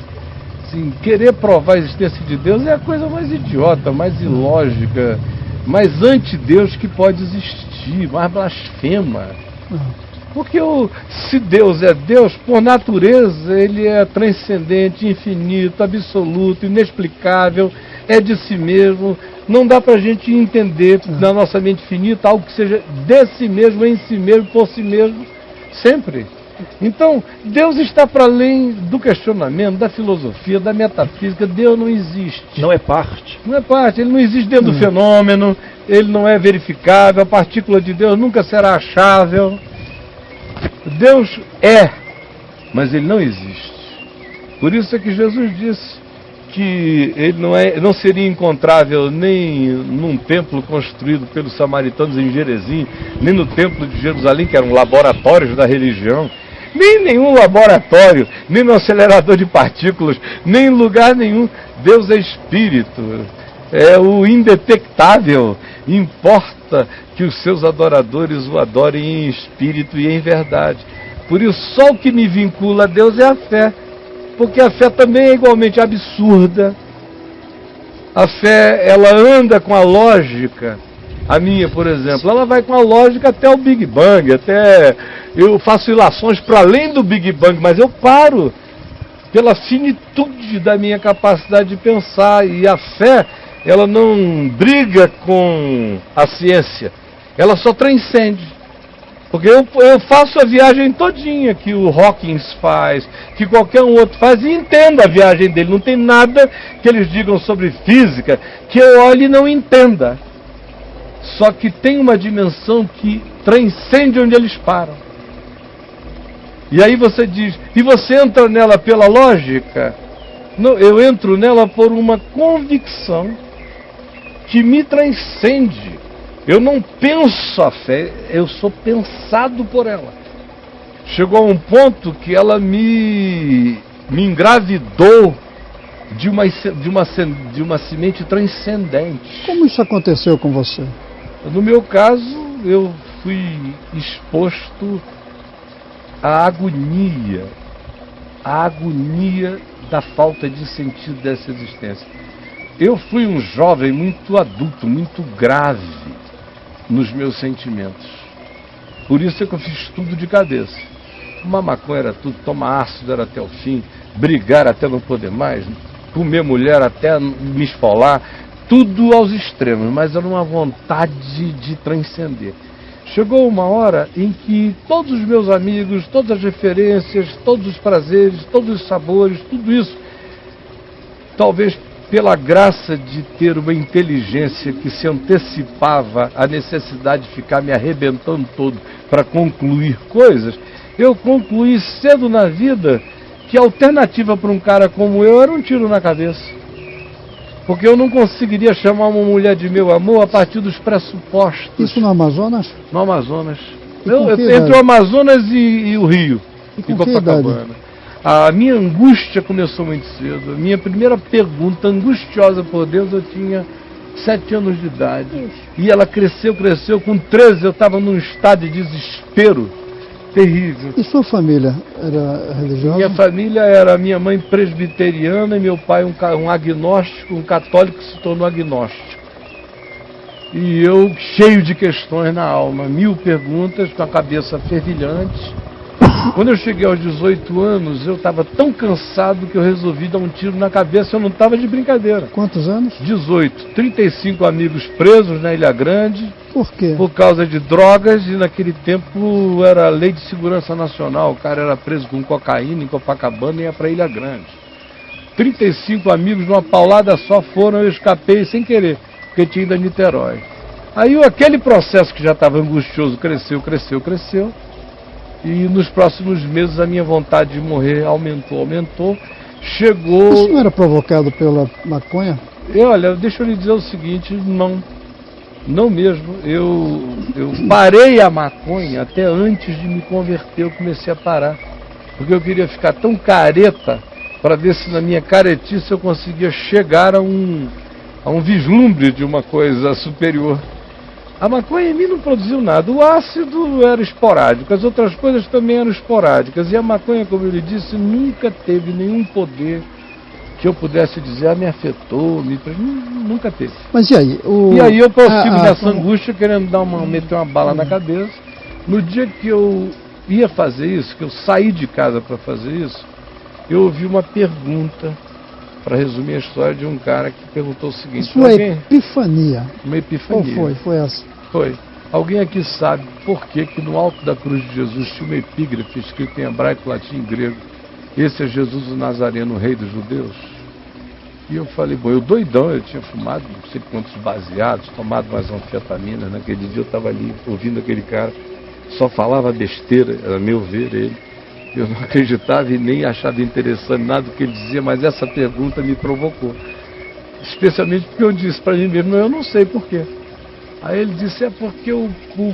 Assim, querer provar a existência de Deus é a coisa mais idiota, mais ilógica, mais anti-Deus que pode existir, mais blasfema. Porque se Deus é Deus, por natureza, ele é transcendente, infinito, absoluto, inexplicável, é de si mesmo. Não dá para a gente entender na nossa mente finita algo que seja de si mesmo, em si mesmo, por si mesmo, sempre. Então, Deus está para além do questionamento, da filosofia, da metafísica. Deus não existe. Não é parte. Não é parte, ele não existe dentro do fenômeno, ele não é verificável, a partícula de Deus nunca será achável. Deus é, mas ele não existe. Por isso é que Jesus disse que ele não seria encontrável nem num templo construído pelos samaritanos em Gerezim, nem no templo de Jerusalém, que eram laboratórios da religião, nem em nenhum laboratório, nem no acelerador de partículas, nem em lugar nenhum. Deus é espírito, é o indetectável. Importa que os seus adoradores o adorem em espírito e em verdade. Por isso, só o que me vincula a Deus é a fé. Porque a fé também é igualmente absurda. A fé, ela anda com a lógica. A minha, por exemplo, ela vai com a lógica até o Big Bang. Eu faço ilações para além do Big Bang, mas eu paro pela finitude da minha capacidade de pensar. E a fé, ela não briga com a ciência. Ela só transcende. Porque eu faço a viagem todinha que o Hawkins faz, que qualquer um outro faz, e entendo a viagem dele. Não tem nada que eles digam sobre física que eu olhe e não entenda. Só que tem uma dimensão que transcende onde eles param. E aí você diz, e você entra nela pela lógica? Não, eu entro nela por uma convicção que me transcende. Eu não penso a fé, eu sou pensado por ela. Chegou a um ponto que ela me engravidou de uma semente transcendente. Como isso aconteceu com você? No meu caso, eu fui exposto à agonia da falta de sentido dessa existência. Eu fui um jovem muito adulto, muito grave nos meus sentimentos. Por isso é que eu fiz tudo de cabeça. Fumar maconha era tudo, tomar ácido era até o fim, brigar até não poder mais, comer mulher até me esfolar, tudo aos extremos, mas era uma vontade de transcender. Chegou uma hora em que todos os meus amigos, todas as referências, todos os prazeres, todos os sabores, tudo isso, talvez pela graça de ter uma inteligência que se antecipava à necessidade de ficar me arrebentando todo para concluir coisas, eu concluí cedo na vida que a alternativa para um cara como eu era um tiro na cabeça. Porque eu não conseguiria chamar uma mulher de meu amor a partir dos pressupostos. Isso no Amazonas? No Amazonas. Entre o Amazonas e o Rio, e com Copacabana. A minha angústia começou muito cedo. A minha primeira pergunta angustiosa por Deus, eu tinha 7 anos de idade. E ela cresceu. Com 13 eu estava num estado de desespero terrível. E sua família era religiosa? Minha família era minha mãe presbiteriana e meu pai um agnóstico, um católico que se tornou agnóstico. E eu cheio de questões na alma, 1000 perguntas, com a cabeça fervilhante. Quando eu cheguei aos 18 anos, eu estava tão cansado que eu resolvi dar um tiro na cabeça. Eu não estava de brincadeira. Quantos anos? 18. 35 amigos presos na Ilha Grande. Por quê? Por causa de drogas, e naquele tempo era lei de segurança nacional. O cara era preso com cocaína em Copacabana e ia para Ilha Grande. 35 amigos numa paulada só foram, eu escapei sem querer. porque tinha ido a Niterói. Aí aquele processo que já estava angustioso cresceu. E nos próximos meses a minha vontade de morrer aumentou. Chegou... Isso não era provocado pela maconha? Olha, deixa eu lhe dizer o seguinte, não mesmo. Eu parei a maconha até antes de me converter, eu comecei a parar. Porque eu queria ficar tão careta para ver se na minha caretice eu conseguia chegar a um vislumbre de uma coisa superior. A maconha em mim não produziu nada. O ácido era esporádico, as outras coisas também eram esporádicas. E a maconha, como eu lhe disse, nunca teve nenhum poder que eu pudesse dizer, me afetou, nunca teve. Mas e aí? E aí eu prossigo nessa angústia, querendo meter uma bala na cabeça. No dia que eu ia fazer isso, que eu saí de casa para fazer isso, eu ouvi uma pergunta, para resumir a história, de um cara que perguntou o seguinte... Isso é epifania. Uma epifania. Qual foi? Foi essa? Foi. Alguém aqui sabe por que no alto da cruz de Jesus tinha uma epígrafe escrita em hebraico, latim e grego? Esse é Jesus o Nazareno, rei dos judeus? E eu falei, bom, eu doidão, eu tinha fumado não sei quantos baseados, tomado mais anfetamina. Naquele dia eu estava ali ouvindo aquele cara, só falava besteira, a meu ver, ele. Eu não acreditava e nem achava interessante nada do que ele dizia, mas essa pergunta me provocou. Especialmente porque eu disse para mim mesmo, eu não sei porquê. Aí ele disse, é porque o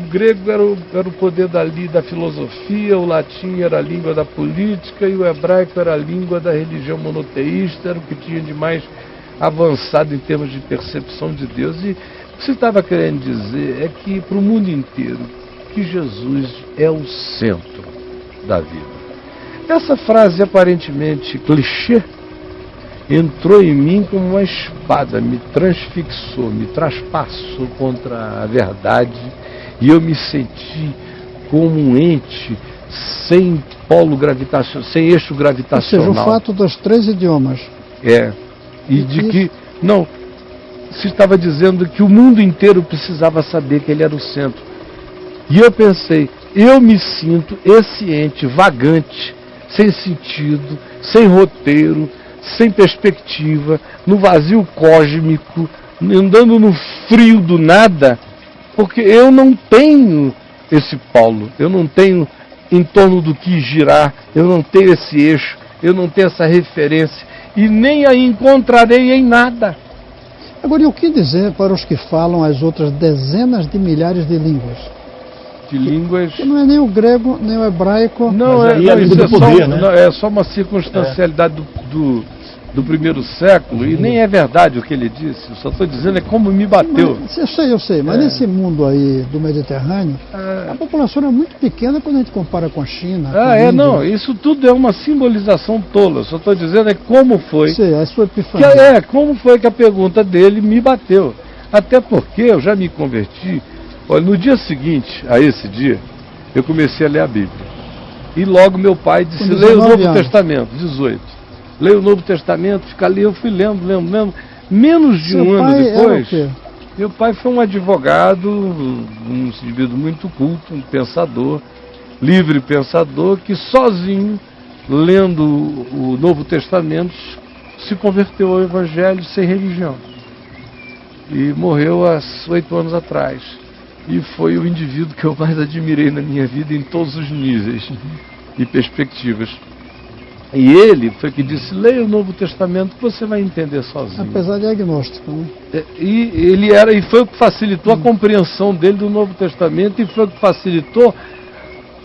grego era o poder da filosofia, o latim era a língua da política e o hebraico era a língua da religião monoteísta, era o que tinha de mais avançado em termos de percepção de Deus. E o que você estava querendo dizer é que para o mundo inteiro, que Jesus é o centro da vida. Essa frase aparentemente clichê entrou em mim como uma espada, me transfixou, me traspassou contra a verdade e eu me senti como um ente sem polo gravitacional, sem eixo gravitacional. Ou seja, o fato dos 3 idiomas. E de que, não, se estava dizendo que o mundo inteiro precisava saber que ele era o centro. E eu pensei, eu me sinto esse ente vagante, sem sentido, sem roteiro, sem perspectiva, no vazio cósmico, andando no frio do nada, porque eu não tenho esse polo, eu não tenho em torno do que girar, eu não tenho esse eixo, eu não tenho essa referência, e nem a encontrarei em nada. Agora, e o que dizer para os que falam as outras dezenas de milhares de línguas? De línguas... Que não é nem o grego, nem o hebraico. Não, isso é poder, né? É só uma circunstancialidade do primeiro século, e nem é verdade o que ele disse. Eu só estou dizendo é como me bateu. Mas, eu sei, mas nesse mundo aí do Mediterrâneo, a população é muito pequena quando a gente compara com a China. Não, isso tudo é uma simbolização tola. Eu só estou dizendo é como foi. Sei, a sua epifania. Como foi que a pergunta dele me bateu. Até porque eu já me converti. Olha, no dia seguinte a esse dia, eu comecei a ler a Bíblia. E logo meu pai disse, leia o Novo Testamento, 18. Leia o Novo Testamento, fica ali, eu fui lendo. Menos de um ano depois, meu pai foi um advogado, um indivíduo muito culto, um pensador, livre pensador, que sozinho, lendo o Novo Testamento, se converteu ao Evangelho sem religião. E morreu há 8 anos atrás. E foi o indivíduo que eu mais admirei na minha vida em todos os níveis e perspectivas. E ele foi que disse, leia o Novo Testamento que você vai entender sozinho. Apesar de agnóstico, né? E foi o que facilitou a compreensão dele do Novo Testamento e foi o que facilitou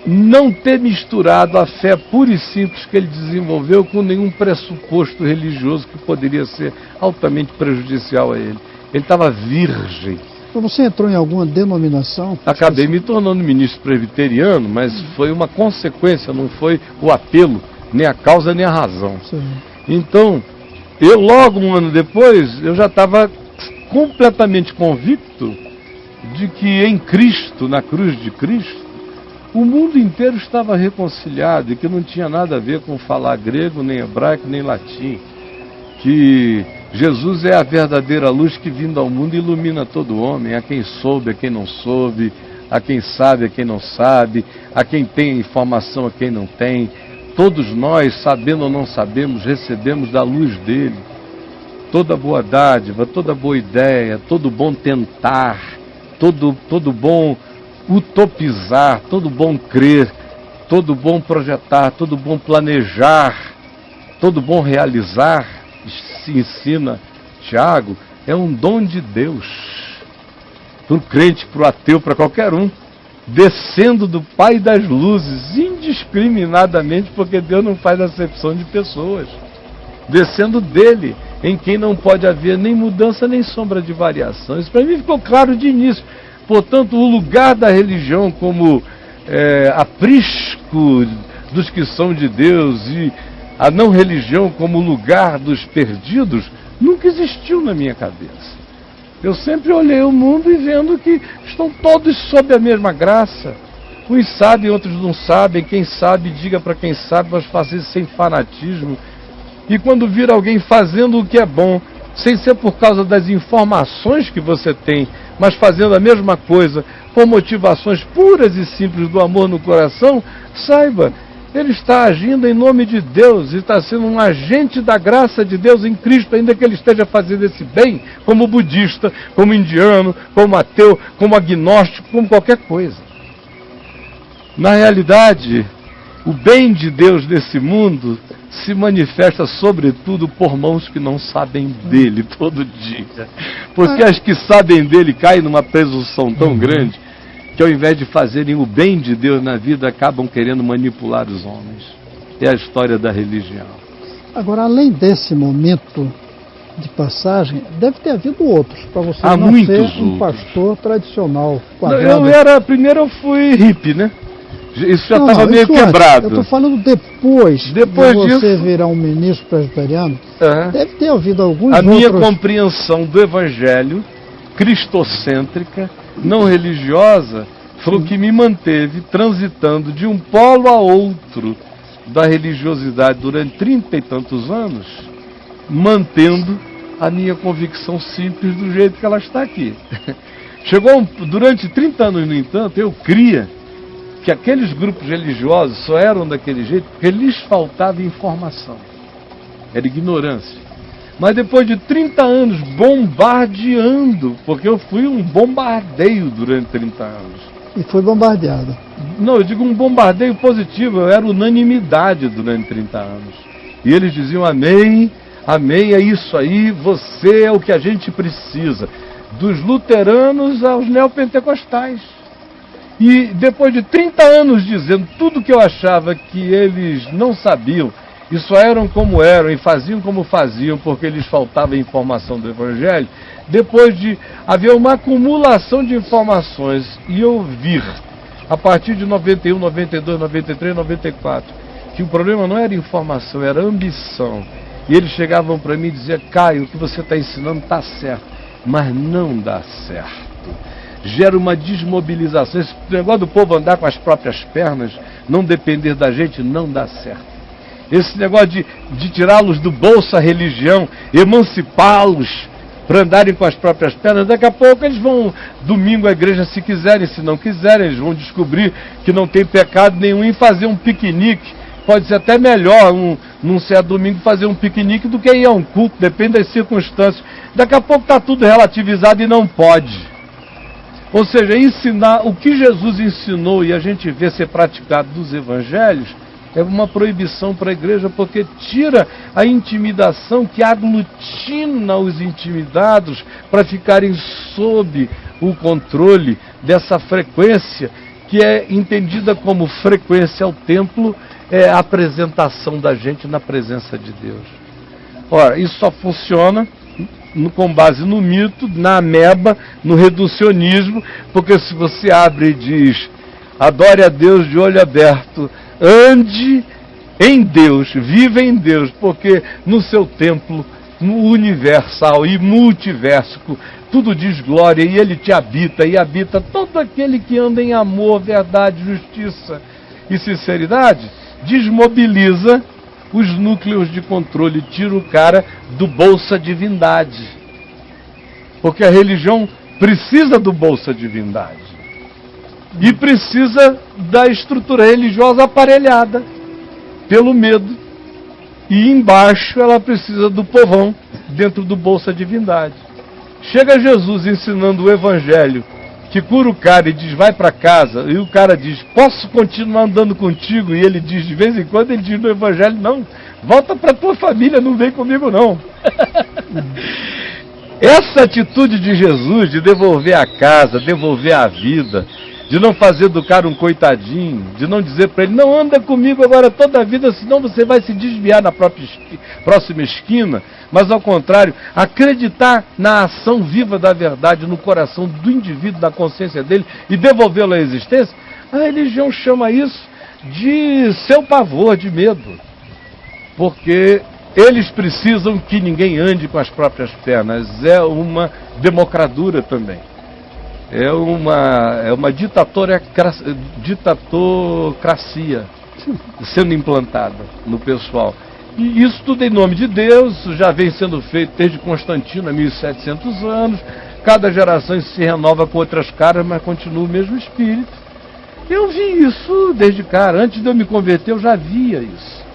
não ter misturado a fé pura e simples que ele desenvolveu com nenhum pressuposto religioso que poderia ser altamente prejudicial a ele. Ele estava virgem. Você entrou em alguma denominação? Acabei me tornando ministro presbiteriano, mas foi uma consequência, não foi o apelo, nem a causa, nem a razão. Sim. Então, eu logo um ano depois, eu já estava completamente convicto de que em Cristo, na cruz de Cristo, o mundo inteiro estava reconciliado e que não tinha nada a ver com falar grego, nem hebraico, nem latim. Que Jesus é a verdadeira luz que vindo ao mundo ilumina todo homem, a quem soube, a quem não soube, a quem sabe, a quem não sabe, a quem tem informação, a quem não tem. Todos nós, sabendo ou não sabemos, recebemos da luz dele. toda boa dádiva, toda boa ideia, todo bom tentar, todo bom utopizar, todo bom crer, todo bom projetar, todo bom planejar, todo bom realizar, se ensina Tiago, é um dom de Deus. Para o crente, para o ateu, para qualquer um, descendo do Pai das luzes, indiscriminadamente, porque Deus não faz acepção de pessoas. Descendo dele, em quem não pode haver nem mudança, nem sombra de variação. Isso para mim ficou claro de início. Portanto, o lugar da religião como aprisco dos que são de Deus e a não religião como lugar dos perdidos, nunca existiu na minha cabeça. Eu sempre olhei o mundo e vendo que estão todos sob a mesma graça. Uns sabem, outros não sabem. Quem sabe, diga para quem sabe, mas faça isso sem fanatismo. E quando vir alguém fazendo o que é bom, sem ser por causa das informações que você tem, mas fazendo a mesma coisa, por motivações puras e simples do amor no coração, saiba, ele está agindo em nome de Deus e está sendo um agente da graça de Deus em Cristo, ainda que ele esteja fazendo esse bem como budista, como indiano, como ateu, como agnóstico, como qualquer coisa. Na realidade, o bem de Deus nesse mundo se manifesta sobretudo por mãos que não sabem dele todo dia. Porque as que sabem dele caem numa presunção tão grande que ao invés de fazerem o bem de Deus na vida, acabam querendo manipular os homens. É a história da religião. Agora, além desse momento de passagem, deve ter havido outros, para você Há não ser muitos um pastor tradicional. Primeiro eu fui hippie, né? Isso já estava meio isso quebrado. Eu estou falando depois de você disso, virar um ministro presbiteriano, deve ter havido alguns A outros... minha compreensão do evangelho, cristocêntrica, não religiosa, foi o que me manteve transitando de um polo a outro da religiosidade durante 30 e tantos anos, mantendo a minha convicção simples do jeito que ela está aqui. Durante 30 anos, no entanto, eu cria que aqueles grupos religiosos só eram daquele jeito porque lhes faltava informação. Era ignorância. Mas depois de 30 anos bombardeando, porque eu fui um bombardeio durante 30 anos. E foi bombardeado. Não, eu digo um bombardeio positivo, eu era unanimidade durante 30 anos. E eles diziam amém, amém, é isso aí, você é o que a gente precisa. Dos luteranos aos neopentecostais. E depois de 30 anos dizendo tudo que eu achava que eles não sabiam, e só eram como eram e faziam como faziam porque lhes faltava informação do Evangelho, depois de haver uma acumulação de informações e eu vir, a partir de 91, 92, 93, 94, que o problema não era informação, era ambição. E eles chegavam para mim e diziam, Caio, o que você está ensinando está certo, mas não dá certo. Gera uma desmobilização. Esse negócio do povo andar com as próprias pernas, não depender da gente, não dá certo. Esse negócio de tirá-los do bolso a religião, emancipá-los para andarem com as próprias pernas, daqui a pouco eles vão domingo à igreja se quiserem, se não quiserem, eles vão descobrir que não tem pecado nenhum em fazer um piquenique. Pode ser até melhor, num certo domingo, fazer um piquenique do que ir a um culto, depende das circunstâncias. Daqui a pouco está tudo relativizado e não pode. Ou seja, ensinar o que Jesus ensinou e a gente vê ser praticado dos evangelhos é uma proibição para a igreja, porque tira a intimidação que aglutina os intimidados para ficarem sob o controle dessa frequência que é entendida como frequência ao templo, é a apresentação da gente na presença de Deus. Ora, isso só funciona com base no mito, na ameba, no reducionismo, porque se você abre e diz, adore a Deus de olho aberto, ande em Deus, viva em Deus, porque no seu templo, no universal e multiversico, tudo diz glória e ele te habita, e habita todo aquele que anda em amor, verdade, justiça e sinceridade, desmobiliza os núcleos de controle, tira o cara do Bolsa Divindade. Porque a religião precisa do Bolsa Divindade. E precisa da estrutura religiosa aparelhada pelo medo, E embaixo ela precisa do povão, dentro do Bolsa Divindade. Chega Jesus ensinando o Evangelho, que cura o cara e diz, vai para casa, e o cara diz, posso continuar andando contigo? E ele diz, de vez em quando, ele diz no Evangelho, não, volta para tua família, não vem comigo não. Essa atitude de Jesus, de devolver a casa, devolver a vida, de não fazer do cara um coitadinho, de não dizer para ele, não anda comigo agora toda a vida, senão você vai se desviar na próxima esquina, mas ao contrário, acreditar na ação viva da verdade no coração do indivíduo, na consciência dele, e devolvê-lo à existência, a religião chama isso de seu pavor, de medo. Porque eles precisam que ninguém ande com as próprias pernas. É uma democradura também. É uma ditatocracia sendo implantada no pessoal. E isso tudo em nome de Deus, já vem sendo feito desde Constantino, há 1700 anos. Cada geração se renova com outras caras, mas continua o mesmo espírito. Eu vi isso desde cara. Antes de eu me converter, eu já via isso.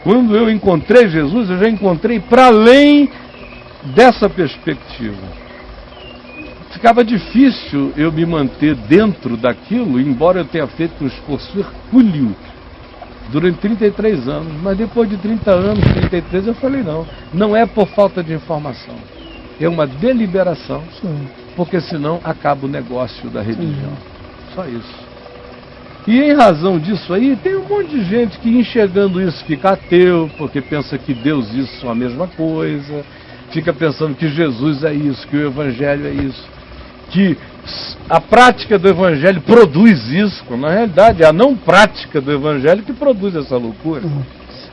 Quando eu encontrei Jesus, eu já encontrei para além dessa perspectiva. Ficava difícil eu me manter dentro daquilo, embora eu tenha feito um esforço hercúleo durante 33 anos. Mas depois de 30 anos, 33, eu falei, não é por falta de informação. É uma deliberação, porque senão acaba o negócio da religião. Só isso. E em razão disso aí, tem um monte de gente que enxergando isso fica ateu, porque pensa que Deus e isso são a mesma coisa, fica pensando que Jesus é isso, que o Evangelho é isso, que a prática do Evangelho produz isso, quando na realidade é a não prática do Evangelho que produz essa loucura.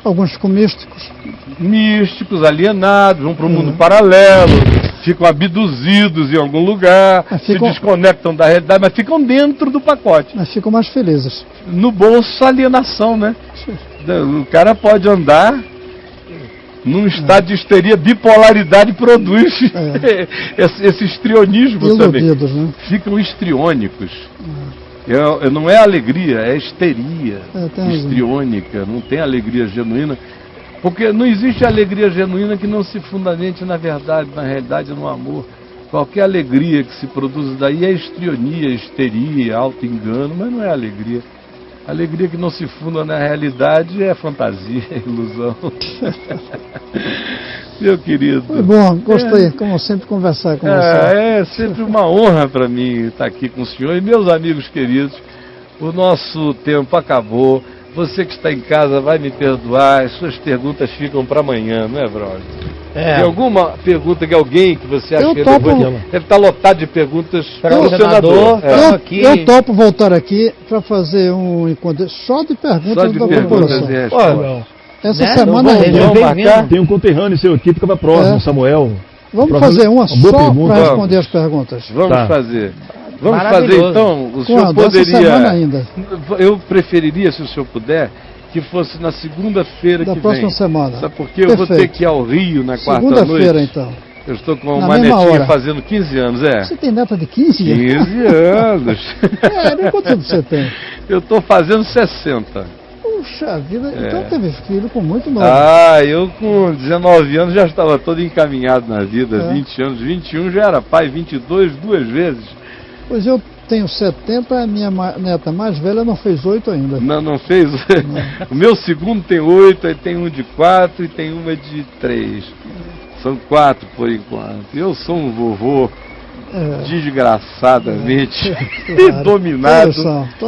Alguns ficam místicos. Místicos, alienados, vão para o mundo paralelo, ficam abduzidos em algum lugar, se desconectam da realidade, mas ficam dentro do pacote. Mas ficam mais felizes. No bolso, alienação, né? O cara pode andar num estado de histeria, bipolaridade produz esse histrionismo também. Né? Ficam histriônicos. Não é alegria, é histeria histriônica, não tem alegria genuína, porque não existe alegria genuína que não se fundamente na verdade, na realidade, no amor. Qualquer alegria que se produz daí é histrionia, histeria, auto-engano, mas não é alegria. Alegria que não se funda na realidade é fantasia, é ilusão. Meu querido. Foi bom, gostei, como sempre, conversar com você. É sempre uma honra para mim estar aqui com o senhor e meus amigos queridos. O nosso tempo acabou. Você que está em casa vai me perdoar. As suas perguntas ficam para amanhã, não é, brother? Tem alguma pergunta que alguém que você acha que deve estar lotado de perguntas para o senador? Eu topo voltar aqui para fazer um encontro só de perguntas da população. Essa semana tem um conterrâneo seu aqui, fica para próximo, Samuel. Vamos fazer uma só para responder as perguntas. Vamos fazer. Vamos fazer então. O senhor poderia. Essa semana ainda. Eu preferiria, se o senhor puder, que fosse na segunda-feira que vem. Da próxima semana. Sabe por quê? Eu vou ter que ir ao Rio na quarta-noite. Segunda-feira, então. Eu estou com uma netinha fazendo 15 anos, Você tem neta de 15 anos? 15 anos. Quanto tempo você tem? Eu estou fazendo 60. Puxa vida, então teve filho com muito novo. Eu com 19 anos já estava todo encaminhado na vida, 20 anos, 21 já era pai, 22 duas vezes. Pois eu tenho 70, a minha neta mais velha não fez 8 ainda. Não fez? Não. O meu segundo tem 8, aí tem um de 4 e tem uma de 3. São 4 por enquanto. Eu sou um vovô desgraçadamente dominado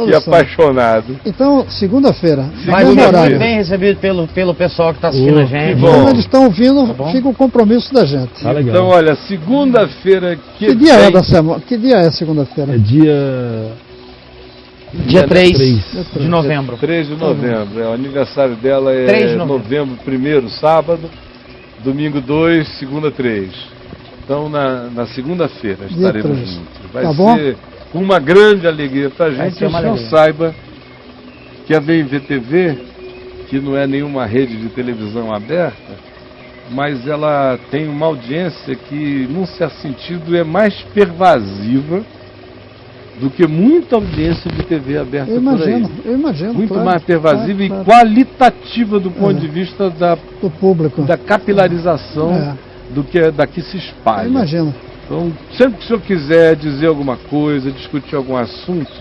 e apaixonado. Então, segunda-feira. Mas muito bem recebido pelo pessoal que está assistindo a gente. Como eles estão ouvindo, fica o compromisso da gente. Então, olha, segunda-feira que dia é da semana? Que dia é segunda-feira? É dia 3 de novembro. 3 de novembro. O aniversário dela é novembro 1º, sábado, domingo 2, segunda 3. Então, na segunda-feira estaremos juntos. Vai ser uma grande alegria para a gente. O senhor saiba que a VMVTV, que não é nenhuma rede de televisão aberta, mas ela tem uma audiência que, num certo sentido, é mais pervasiva do que muita audiência de TV aberta Eu por aí. imagino. Muito claro, mais pervasiva claro. e qualitativa do ponto de vista do público. da capilarização da que se espalha. Eu imagino. Então, sempre que o senhor quiser dizer alguma coisa, discutir algum assunto,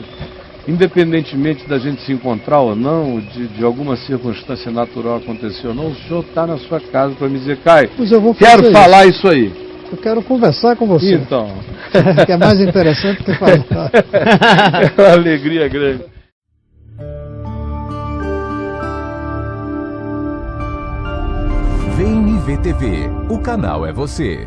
independentemente da gente se encontrar ou não, de alguma circunstância natural acontecer ou não, o senhor está na sua casa para me dizer, Caio, Pois eu vou quero fazer falar isso aí. Eu quero conversar com você. Então. Que é mais interessante que falar. É uma alegria grande. VNV TV, o canal é você.